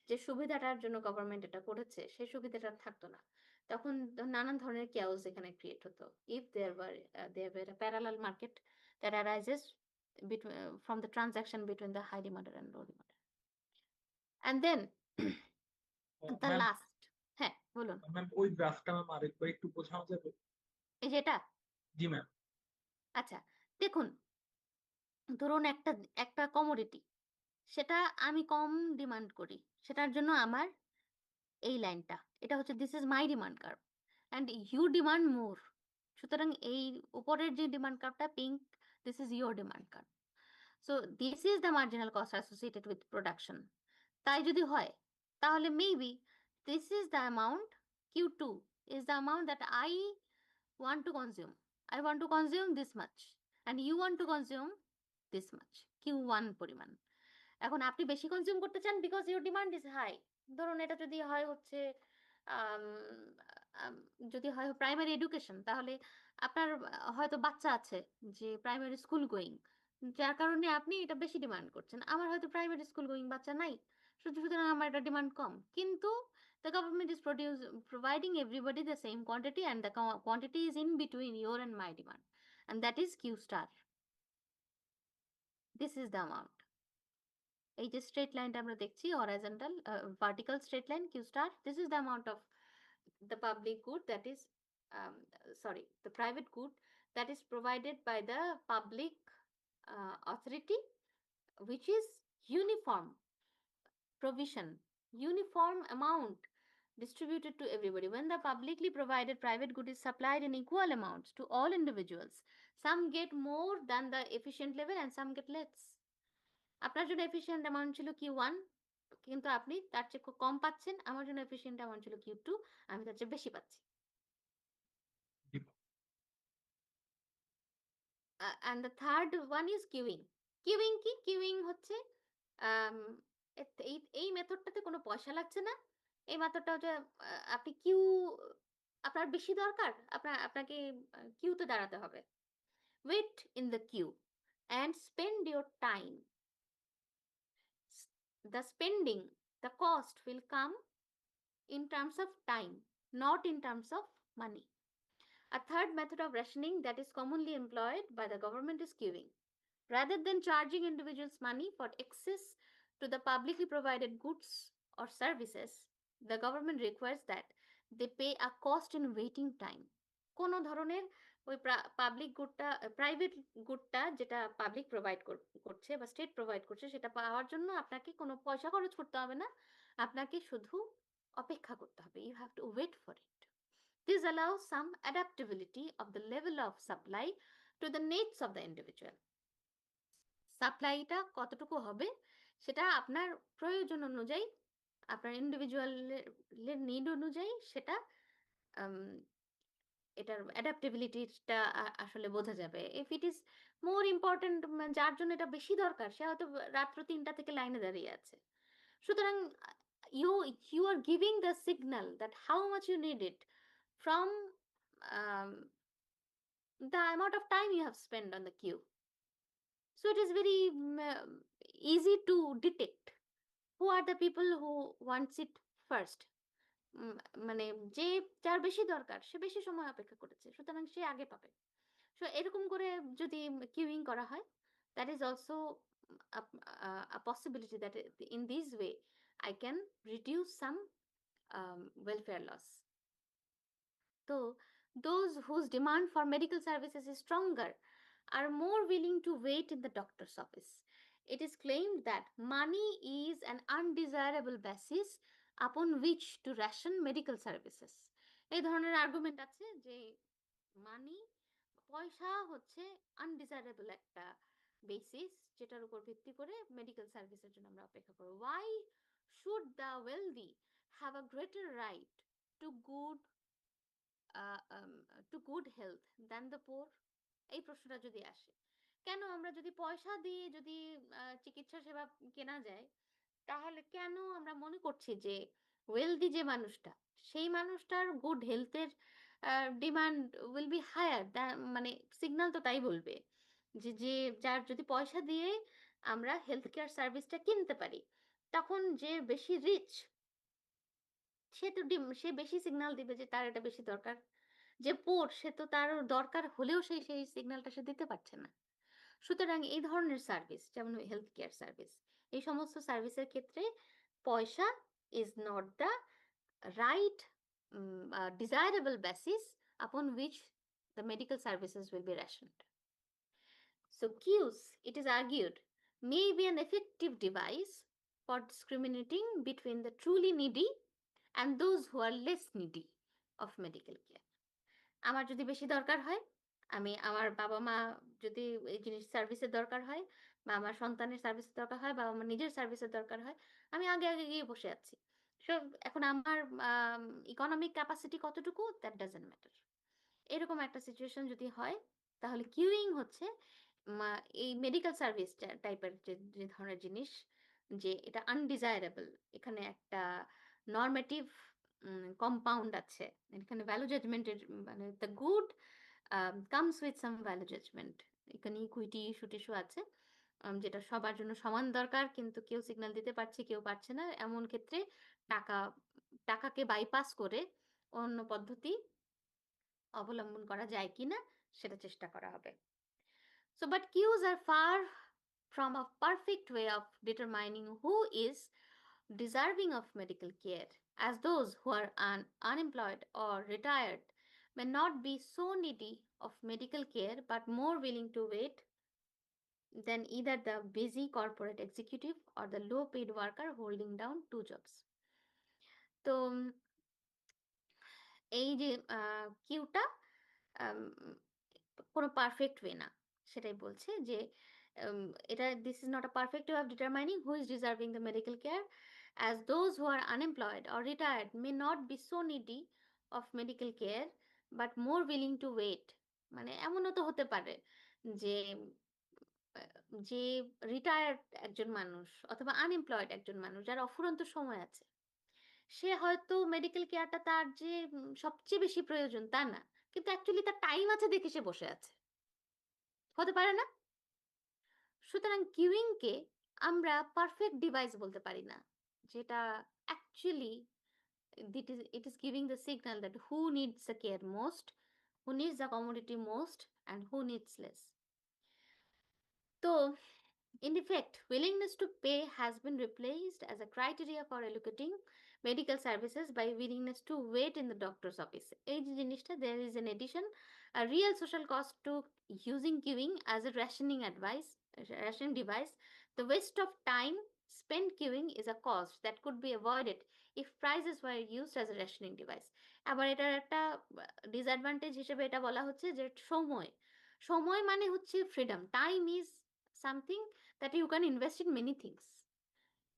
যে সুবিধাটার জন্য গভর্নমেন্ট এটা করেছে, সেই সুবিধাটা থাকতো না, তখন নানান ধরনের কেওস এখানে ক্রিয়েট হতো। If there were a parallel market that arises from the transaction between the high demander and low demander. And then the ma'am, last, হ্যাঁ বলুন। ম্যাম ওই গ্রাফটা ম্যাম আরেকবার একটু বোঝানো যাবে? এই যেটা, জি ম্যাম। আচ্ছা দেখুন, ধরুন একটা কমোডিটি, সেটা আমি কম ডিমান্ড করি, সেটার জন্য আমার এই লাইনটা, এটা হচ্ছে this is my demand curve and you demand more. সুতরাং এই উপরের যে ডিমান্ড কার্ভটা pink, this is your demand curve. So this is the marginal cost associated with production. তাই যদি হয়, তাহলে maybe this is the amount, Q2 is the amount that I want to consume. I want to consume this much and you want to consume this much, Q1 পরিমাণ। এখন আপনি বেশি consume করতে চান because your demand is high. ধরুন এটা যদি হয় হচ্ছে আম, আম, যদি হয় প্রাইমারি এডুকেশন, তাহলে আপনার হয়তো বাচ্চা আছে যে প্রাইমারি স্কুল গোয়িং, যার কারণে আপনি এটা বেশি ডিমান্ড করছেন। আমার হয়তো প্রাইমারি স্কুল গোয়িং বাচ্চা নাই, সুতরাং আমার এটা ডিমান্ড কম। কিন্তু the government is providing everybody the same quantity and the quantity is in between your and my demand, and that is Q star. This is the amount. এই যে straight লাইনটা আমরা দেখছি horizontal vertical straight line Q star, this is the amount of the public good that is the private good that is provided by the public authority, which is uniform provision, uniform amount distributed to everybody. When the publicly provided private good is supplied in equal amounts to all individuals, some get more than the efficient level and some get less. আপনার জন্য efficient amount ছিল Q1, কিন্তু আপনি তার চেয়ে কম পাচ্ছেন। আমার জন্য এফিশিয়েন্ট অ্যামাউন্ট ছিল Q2, আমি তার চেয়ে বেশি পাচ্ছি। And the third one is queuing. Queuing কি? Queuing হচ্ছে এই মেথডটাতে কোনো পয়সা লাগছে না। এই মেথডটা হচ্ছে আপনি কিউ, আপনার বেশি দরকার, আপনাকে কিউতে দাঁড়াতে হবে। Wait in the queue and spend your time. The spending, the cost will come in terms of time, not in terms of money. A third method of rationing that is commonly employed by the government is queuing. Rather than charging individuals money for access to the publicly provided goods or services, the government requires that they pay a cost in waiting time. কোনো ধরনের ওই public গুডটা, private গুডটা যেটা public provide করছে বা state provide করছে, সেটা পাওয়ার জন্য আপনাকে কোনো পয়সা খরচ করতে হবে না, আপনাকে শুধু অপেক্ষা করতে হবে। You have to wait for it. This allows some adaptability of the level of supply to the needs of the individual. সাপ্লাইটা কতটুকু হবে সেটা আপনার প্রয়োজন অনুযায়ী, আপনার ইন্ডিভিজুয়ালের নিড অনুযায়ী সেটা এটার অ্যাডাপ্টেবিলিটিটা আসলে বোঝা যাবে। If it is more important, যার জন্য এটা বেশি দরকার, সে হয়তো রাত্র 3টা থেকে লাইনে দাঁড়িয়ে আছে। সুতরাং you are giving the signal that how much you need it from the amount of time you have spent on the queue. So it is very easy to detect who are the people who wants it first. মানে যার বেশি দরকার সে বেশি সময় অপেক্ষা করেছে, সুতরাং সে আগে পাবে। সো এরকম করে যদি কিউইং করা হয়, that is also a possibility that in this way I can reduce some welfare loss. So those whose demand for medical services is stronger are more willing to wait in the doctor's office. It is claimed that money is an undesirable basis upon which to ration medical services. এই ধরনের argument আছে যে মানি, পয়সা হচ্ছে undesirable একটা basis, যেটার উপর ভিত্তি করে মেডিকেল সার্ভিসের জন্য আমরা অপেক্ষা করব। Why should the wealthy have a greater right to good health than the poor? এই প্রশ্নটা যদি আসে, কেন আমরা যদি পয়সা দিয়ে যদি চিকিৎসা সেবা কেনা যায়, তাহলে কেন আমরা মনে করছি যে ওয়েলদি যে মানুষটা, সেই মানুষটার গুড হেলথের ডিমান্ড উইল বি হায়ার? মানে সিগন্যাল তো তাই বলবে যে যার যদি পয়সা দিয়ে আমরা হেলথ কেয়ার সার্ভিসটা কিনতে পারি, তখন যে বেশি রিচ সে বেশি সিগন্যাল দিবে যে তার এটা বেশি দরকার। যে পোর, সে তো তার দরকার হলেও সেই সিগন্যালটা সে দিতে পারছে না। সুতরাং এই ধরনের সার্ভিস, যেমন হেলথ কেয়ার সার্ভিস, এই সমস্ত সার্ভিসের ক্ষেত্রে পয়সা is not the right desirable basis upon which the medical services will be rationed. So queues, it is argued, may be an effective device for discriminating between the truly needy and those who are less needy of medical care. আমার যদি বেশি দরকার হয়, আমার বাবা মা যদি এই জিনিস সার্ভিসের দরকার হয়, বা আমার সন্তানের সার্ভিসের দরকার হয়, বা আমার নিজের সার্ভিসের দরকার হয়, আমি আগে গিয়ে বসে আছি। সো এখন আমার ইকোনমিক ক্যাপাসিটি কতটুকু, দ্যাট ডাজেন্ট ম্যাটার। এরকম একটা সিচুয়েশন যদি হয়, তাহলে কিউইং হচ্ছে এই মেডিকেল সার্ভিস টাইপের যে ধরনের জিনিস, যে এটা আনডিজায়ারেবল, এখানে একটা নর্মেটিভ কম্পাউন্ড আছে, এখানে ভ্যালু জাজমেন্টের, মানে the good comes with some value judgement, এখানে ইকুইটি ইস্যু টিস্যু আছে, যেটা সবার জন্য সমান দরকার, কিন্তু কেউ সিগন্যাল দিতে পারছে কেউ পারছে না, এমন ক্ষেত্রে টাকা টাকাকে বাইপাস করে অন্য পদ্ধতি অবলম্বন করা যায় কিনা সেটা চেষ্টা করা হবে। So, but cues are far from a perfect way of determining who is deserving of medical care, as those who are unemployed or retired may not be so needy of medical care but more willing to wait than either the busy corporate executive or the low paid worker holding down two jobs. তো এই যে কিউটা কোনো perfect way না, সেটাই বলছে যে এটা this is not a perfect way of determining who is deserving the medical care, as those who are unemployed or retired may not be so needy of medical care but more willing to wait. মানে এমনও তো হতে পারে যে যে retired একজন মানুষ অথবা আনএমপ্লয়েড একজন মানুষ যার অফুরন্ত সময় আছে, সে হয়তো মেডিকেল কেয়ারটা তার যে সবচেয়ে বেশি প্রয়োজন তা না, কিন্তু অ্যাকচুয়ালি তার টাইম আছে দেখে সে বসে আছে, হতে পারে না? সুতরাং কিউইংকে আমরা পারফেক্ট ডিভাইস বলতে পারি না, যেটা actually it is giving the signal that who needs the care most, who needs the commodity most, and who needs less. তো in effect, willingness to pay has been replaced as a criteria for allocating medical services by willingness to wait in the doctor's office. এই যে জিনিসটা, there is an addition, a real social cost to using queuing as a rationing device. The waste of time spent queuing is a cost that could be avoided if prices were used as a rationing device. আবার এটার একটা disadvantage হিসেবে এটা বলা হচ্ছে যে সময়, সময় মানে হচ্ছে freedom, time is something that you can invest in many things.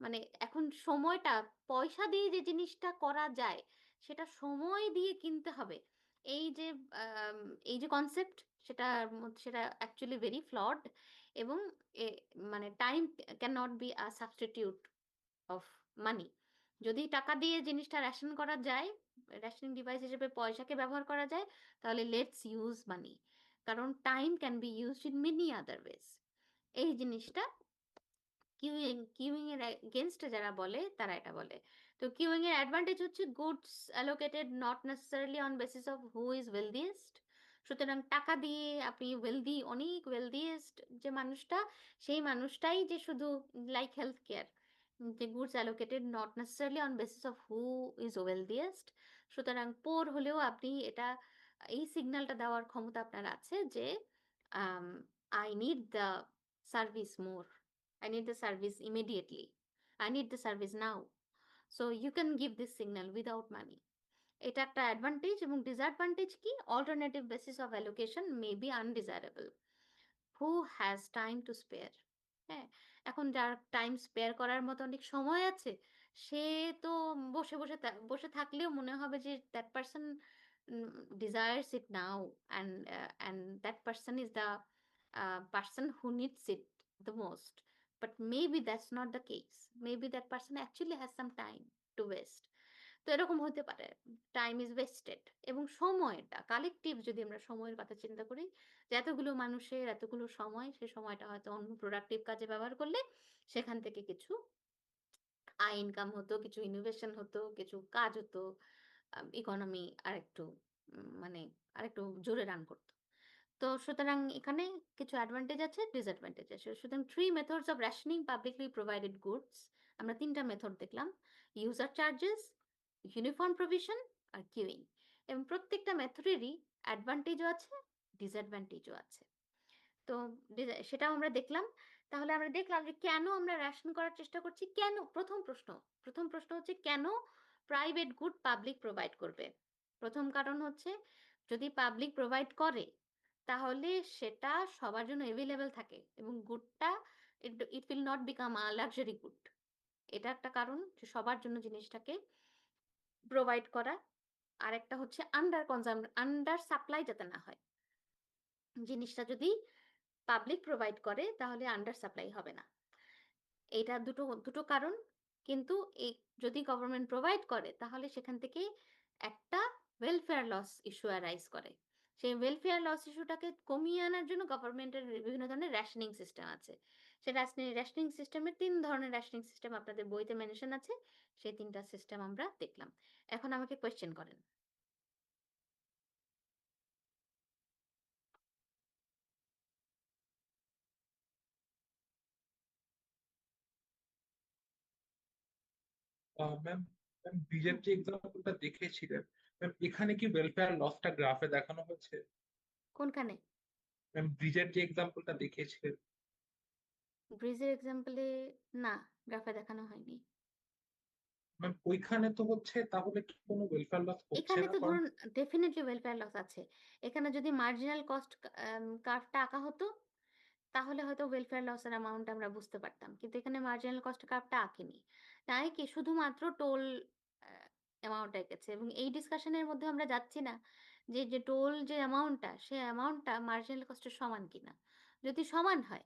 মানে এখন সময়টা পয়সা দিয়ে যে জিনিসটা করা যায় সেটা সময় দিয়ে কিনতে হবে, এই যে এই যে কনসেপ্ট, সেটা অ্যাকচুয়ালি ভেরি ফ্লড, এবং মানে time can not be a substitute of money. যদি টাকা দিয়ে জিনিসটা রেশন করা যায়, রেশনিং ডিভাইস হিসেবে পয়সাকে ব্যবহার করা যায়, তাহলে লেটস ইউজ মানি, কারণ time can be used in many other wedge. এই জিনিসটা কিউইং এর এগেনস্টে যারা বলে তারা এটা বলে। তো কিউইং এর অ্যাডভান্টেজ হচ্ছে goods allocated not necessarily on basis of who is wealthiest. সুতরাং টাকা দিয়ে আপনি অনেক ওয়েলদিয়েস্ট যে মানুষটা, সেই মানুষটাই যে শুধু, লাইক হেলথ কেয়ার, যে goods allocated not necessarily on basis of who is wealthiest. সুতরাং পোর হলেও আপনি এটা, এই সিগন্যালটা দেওয়ার ক্ষমতা আপনার আছে যে I need the service more, I need the service immediately. I need the service now. So you can give this signal without money. এটা একটা অ্যাডভান্টেজ, এবং ডিসঅ্যাডভান্টেজ কি? Alternative basis of allocation may be undesirable. Who has time to spare? হ্যাঁ, এখন যার time spare করার মতো অনেক সময় আছে, সে তো বসে বসে বসে থাকলেও মনে হবে যে that person desires it now, and that person is the person who needs it the most. But maybe that's not the case. Maybe that person actually has some time to waste. তো এরকম হতে পারে, time is wasted. এবং সময়টা collective, যদি আমরা সময়ের কথা চিন্তা করি, যে এতগুলো মানুষের এতগুলো সময়, সে সময়টা হয়তো অন্য প্রোডাক্টিভ কাজে ব্যবহার করলে সেখান থেকে কিছু আয় ইনকাম হতো, কিছু ইনোভেশন হতো, কিছু কাজ হতো, ইকোনমি আরেকটু মানে আরেকটু জোরে রান করতো। তো সুতরাং এখানে কিছু অ্যাডভান্টেজ আছে, ডিসঅ্যাডভান্টেজ আছে। সুতরাং 3 methods of rationing publicly provided goods, আমরা 3টা মেথড দেখলাম, ইউজার চার্জেস, ইউনিফর্ম প্রভিশন আর কিউইং। এবং প্রত্যেকটা মেথডেরই অ্যাডভান্টেজও আছে, ডিসঅ্যাডভান্টেজও আছে। তো সেটাও আমরা দেখলাম। তাহলে আমরা দেখলাম যে কেন আমরা রেশন করার চেষ্টা করছি, কেন? প্রথম প্রশ্ন হচ্ছে কেন প্রাইভেট গুড পাবলিক প্রোভাইড করবে? প্রথম কারণ হচ্ছে, যদি পাবলিক প্রোভাইড করে তাহলে সেটা সবার জন্য অ্যাভেলেবেল থাকে, এবং গুডটা it will not become a luxury good. এটা একটা কারণ যে সবার জন্য জিনিসটাকে প্রোভাইড করা। আরেকটা হচ্ছে আন্ডার সাপ্লাই যাতে না হয়। জিনিসটা যদি পাবলিক প্রোভাইড করে তাহলে আন্ডার সাপ্লাই হবে না। এটা দুটো কারণ। কিন্তু এই যদি গভর্নমেন্ট প্রোভাইড করে তাহলে সেখান থেকে একটা ওয়েলফেয়ার লস ইস্যু অ্যারাইজ করে। সেই ওয়েলফেয়ার লস ইস্যুটাকে কমিয়ে আনার জন্য গভর্নমেন্টের বিভিন্ন ধরনের রেশনিং সিস্টেম আছে। সেই রেশনিং সিস্টেমের 3 ধরনের রেশনিং সিস্টেম আপনাদের বইতে মেনশন আছে। সেই 3টা সিস্টেম আমরা দেখলাম। এখন আমাকে কোয়েশ্চেন করেন। ম্যাম, ব্রিজের যে এক্সাম্পলটা দেখিয়েছিলেন, ম্যাম এখানে কি ওয়েলফেয়ার লসটা গ্রাফে দেখানো হয়েছে? কোনখানে? ম্যাম ব্রিজের যে এক্সাম্পলটা দেখিয়েছিলেন, ব্রিজের এক্সাম্পলে না, গ্রাফে দেখানো হয়নি। ম্যাম ওইখানে তো হচ্ছে, তাহলে কি কোনো ওয়েলফেয়ার লস হচ্ছে এখানে না? তো কারণ ধরুন ডেফিনেটলি ওয়েলফেয়ার লস আছে। এখানে যদি মার্জিনাল কস্ট কার্ভটা আঁকা হতো তাহলে হয়তো ওয়েলফেয়ার লসের অ্যামাউন্ট আমরা বুঝতে পারতাম, কিন্তু এখানে মার্জিনাল কস্ট কার্ভটা আঁকেনি। তাই কি শুধুমাত্র টোল অ্যামাউন্ট এঁকেছে, এবং এই ডিসকাশনের মধ্যে আমরা যাচ্ছি না যে যে টোল যে অ্যামাউন্টটা সে অ্যামাউন্টটা মার্জিনাল কস্টের সমান কিনা। যদি সমান হয়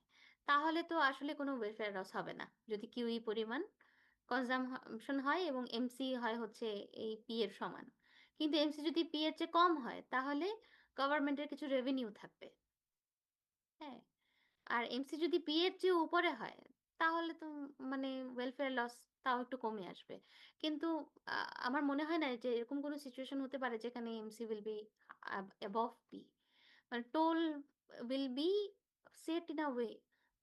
তাহলে তো আসলে কোনো ওয়েলফেয়ার লস হবে না, যদি কিউই পরিমাণ কনজাম্পশন হয় এবং এমসি হয় হচ্ছে এই পি এর সমান। কিন্তু এমসি যদি পি এর চেয়ে কম হয় তাহলে গভর্নমেন্টের কিছু রেভিনিউ থাকবে। হ্যাঁ, আর এমসি যদি পি এর চেয়ে উপরে হয় তাহলে তো মানে ওয়েলফেয়ার লস তাও একটু কমে আসবে। কিন্তু আমার মনে হয় না যে এরকম কোনো সিচুয়েশন হতে পারে যেখানে MC will be above P. মানে toll will be set in a way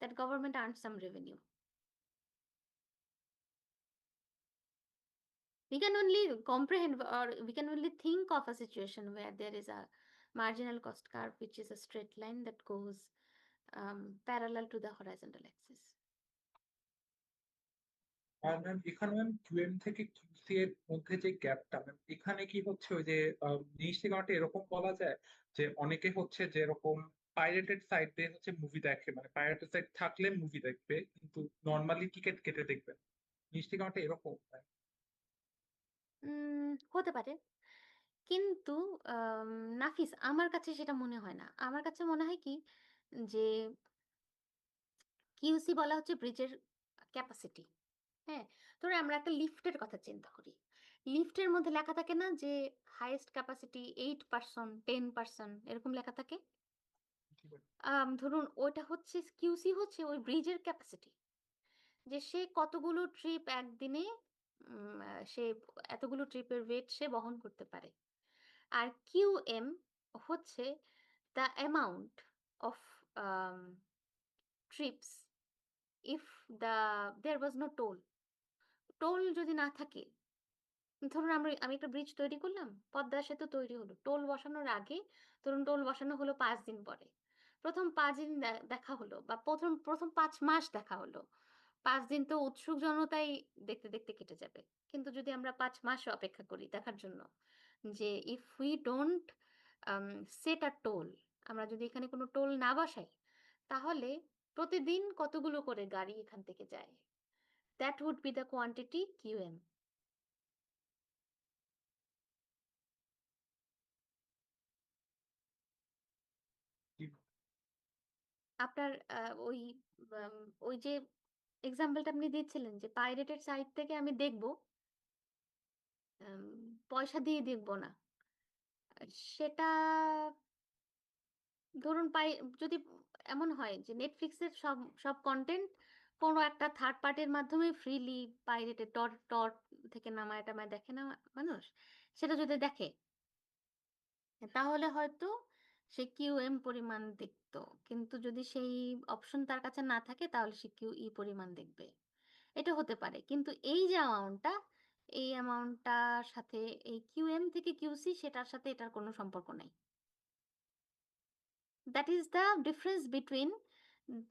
that government earn some revenue. We can only comprehend or we can only think of a situation where there is a marginal cost curve which is a straight line that goes parallel to the horizontal axis. আর ma'am এখানে ma'am QM থেকে QC এর মধ্যে যে গ্যাপটা, ma'am এখানে কি হচ্ছে ওই যে জিনিসটা কারণটা এরকম বলা যায় যে অনেকে হচ্ছে যে এরকম পাইরেটেড সাইট দিয়ে হচ্ছে মুভি দেখে, মানে পাইরেটেড সাইট থাকলে মুভি দেখবে কিন্তু নর্মালি টিকিট কেটে দেখবে, জিনিসটা কারণটা এরকম? হতে পারে, কিন্তু আম, নাফিস আমার কাছে সেটা মনে হয় না। আমার কাছে মনে হয় কি যে কিউসি বলা হচ্ছে ব্রিজের ক্যাপাসিটি। হ্যাঁ, ধরো আমরা একটা লিফটের কথা চিন্তা করি। লিফটের মধ্যে লেখা থাকে না যে হাইয়েস্ট ক্যাপাসিটি 8%, 10% এরকম লেখা থাকে। ধরুন ওইটা হচ্ছে কিউসি হচ্ছে ওই ব্রিজের ক্যাপাসিটি, যে সে কতগুলো ট্রিপ একদিনে সে এতগুলো ট্রিপের ওয়েট সে বহন করতে পারে। আর কিউএম হচ্ছে the amount of trips if there was no toll. Toll যদি না থাকে, ধরুন আমি একটা ব্রিজ তৈরি করলাম, পদ্মা সেতু তৈরি হলো, টোল বসানোর আগে ধরুন টোল বসানো হলো 5 দিন পরে। প্রথম 5 দিন দেখা হলো, বা প্রথম প্রথম 5 মাস দেখা হলো। 5 দিন তো উৎসুক জনতাই দেখতে দেখতে কেটে যাবে। কিন্তু যদি আমরা 5 মাস অপেক্ষা করি দেখার জন্য যে if we don't set a toll, আমরা যদি এখানে কোনো টোল না বসাই তাহলে প্রতিদিন কতগুলো করে গাড়ি এখান থেকে যায়, that would be the quantity QM. আপনার আম, ওই যে এক্সাম্পলটা আপনি দিচ্ছিলেন যে পাইরেটেড সাইট থেকে আমি দেখব, আম, পয়সা দিয়ে দেখবো না, সেটা ধরুন যদি এমন হয় যে নেটফ্লিক্সের সব সব কন্টেন্ট কোনো একটা থার্ড পার্টির মাধ্যমে ফ্রিলি পাইরেটেড টর টর থেকে নামায় টামায় দেখে না মানুষ, সেটা যদি দেখে তাহলে হয়তো সে কিউএম পরিমাণ দেখতো। কিন্তু যদি সেই অপশন তার কাছে না থাকে তাহলে সে কিউই পরিমাণ দেখবে। এটা হতে পারে, কিন্তু এই যে অ্যামাউন্টটা, এই অ্যামাউন্টটার সাথে এই কিউএম থেকে কিউসি সেটার সাথে এটার কোনো সম্পর্ক নেই। That is the difference between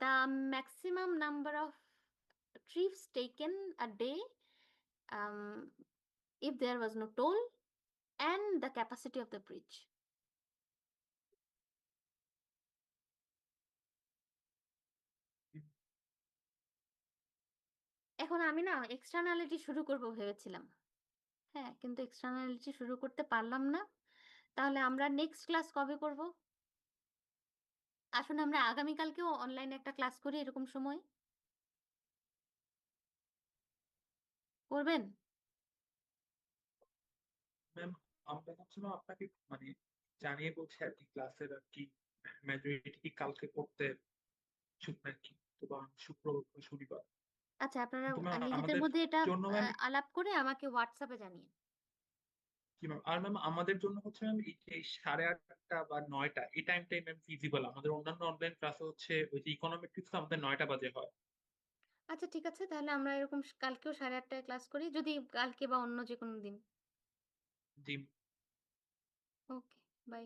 the maximum number of trips taken a day, um, if there was no toll, and the capacity of the bridge. এখন আমি না এক্সটার্নালিটি শুরু করব ভেবেছিলাম। হ্যাঁ, কিন্তু এক্সটার্নালিটি শুরু করতে পারলাম না। তাহলে আমরা নেক্সট ক্লাস কবে করব? আসুন আমরা আগামীকালকেও অনলাইনে একটা ক্লাস করি এরকম সময়। করবেন? ম্যাম আমরা হচ্ছে না আপনাকে মানে জানিয়ে বলছি আর কি, ক্লাসের আর কি মেজরিটি কি কালকে করতে ইচ্ছুক নাকি, তো বা শুক্র বা শনিবার। আচ্ছা, আপনারা কিন্তু ম্যাম নিজেদের আমাদের মধ্যে এটা জন্য ম্যাম আলাপ করে আমাকে WhatsApp এ জানিয়েন। কি ম্যাম, আর ম্যাম আমাদের জন্য হচ্ছে ম্যাম এই 8:30 বা 9টা এই টাইমটাই ম্যাম ফিজিবল। আমাদের অন্যান্য অনলাইন ক্লাসে হচ্ছে ওই যে ইকোনমিক্স আমাদের 9টা বাজে হয়। আচ্ছা ঠিক আছে, তাহলে আমরা এরকম কালকেও 8:30 টায় ক্লাস করি। যদি কালকে বা অন্য যেকোনো দিন। জি। ওকে, বাই।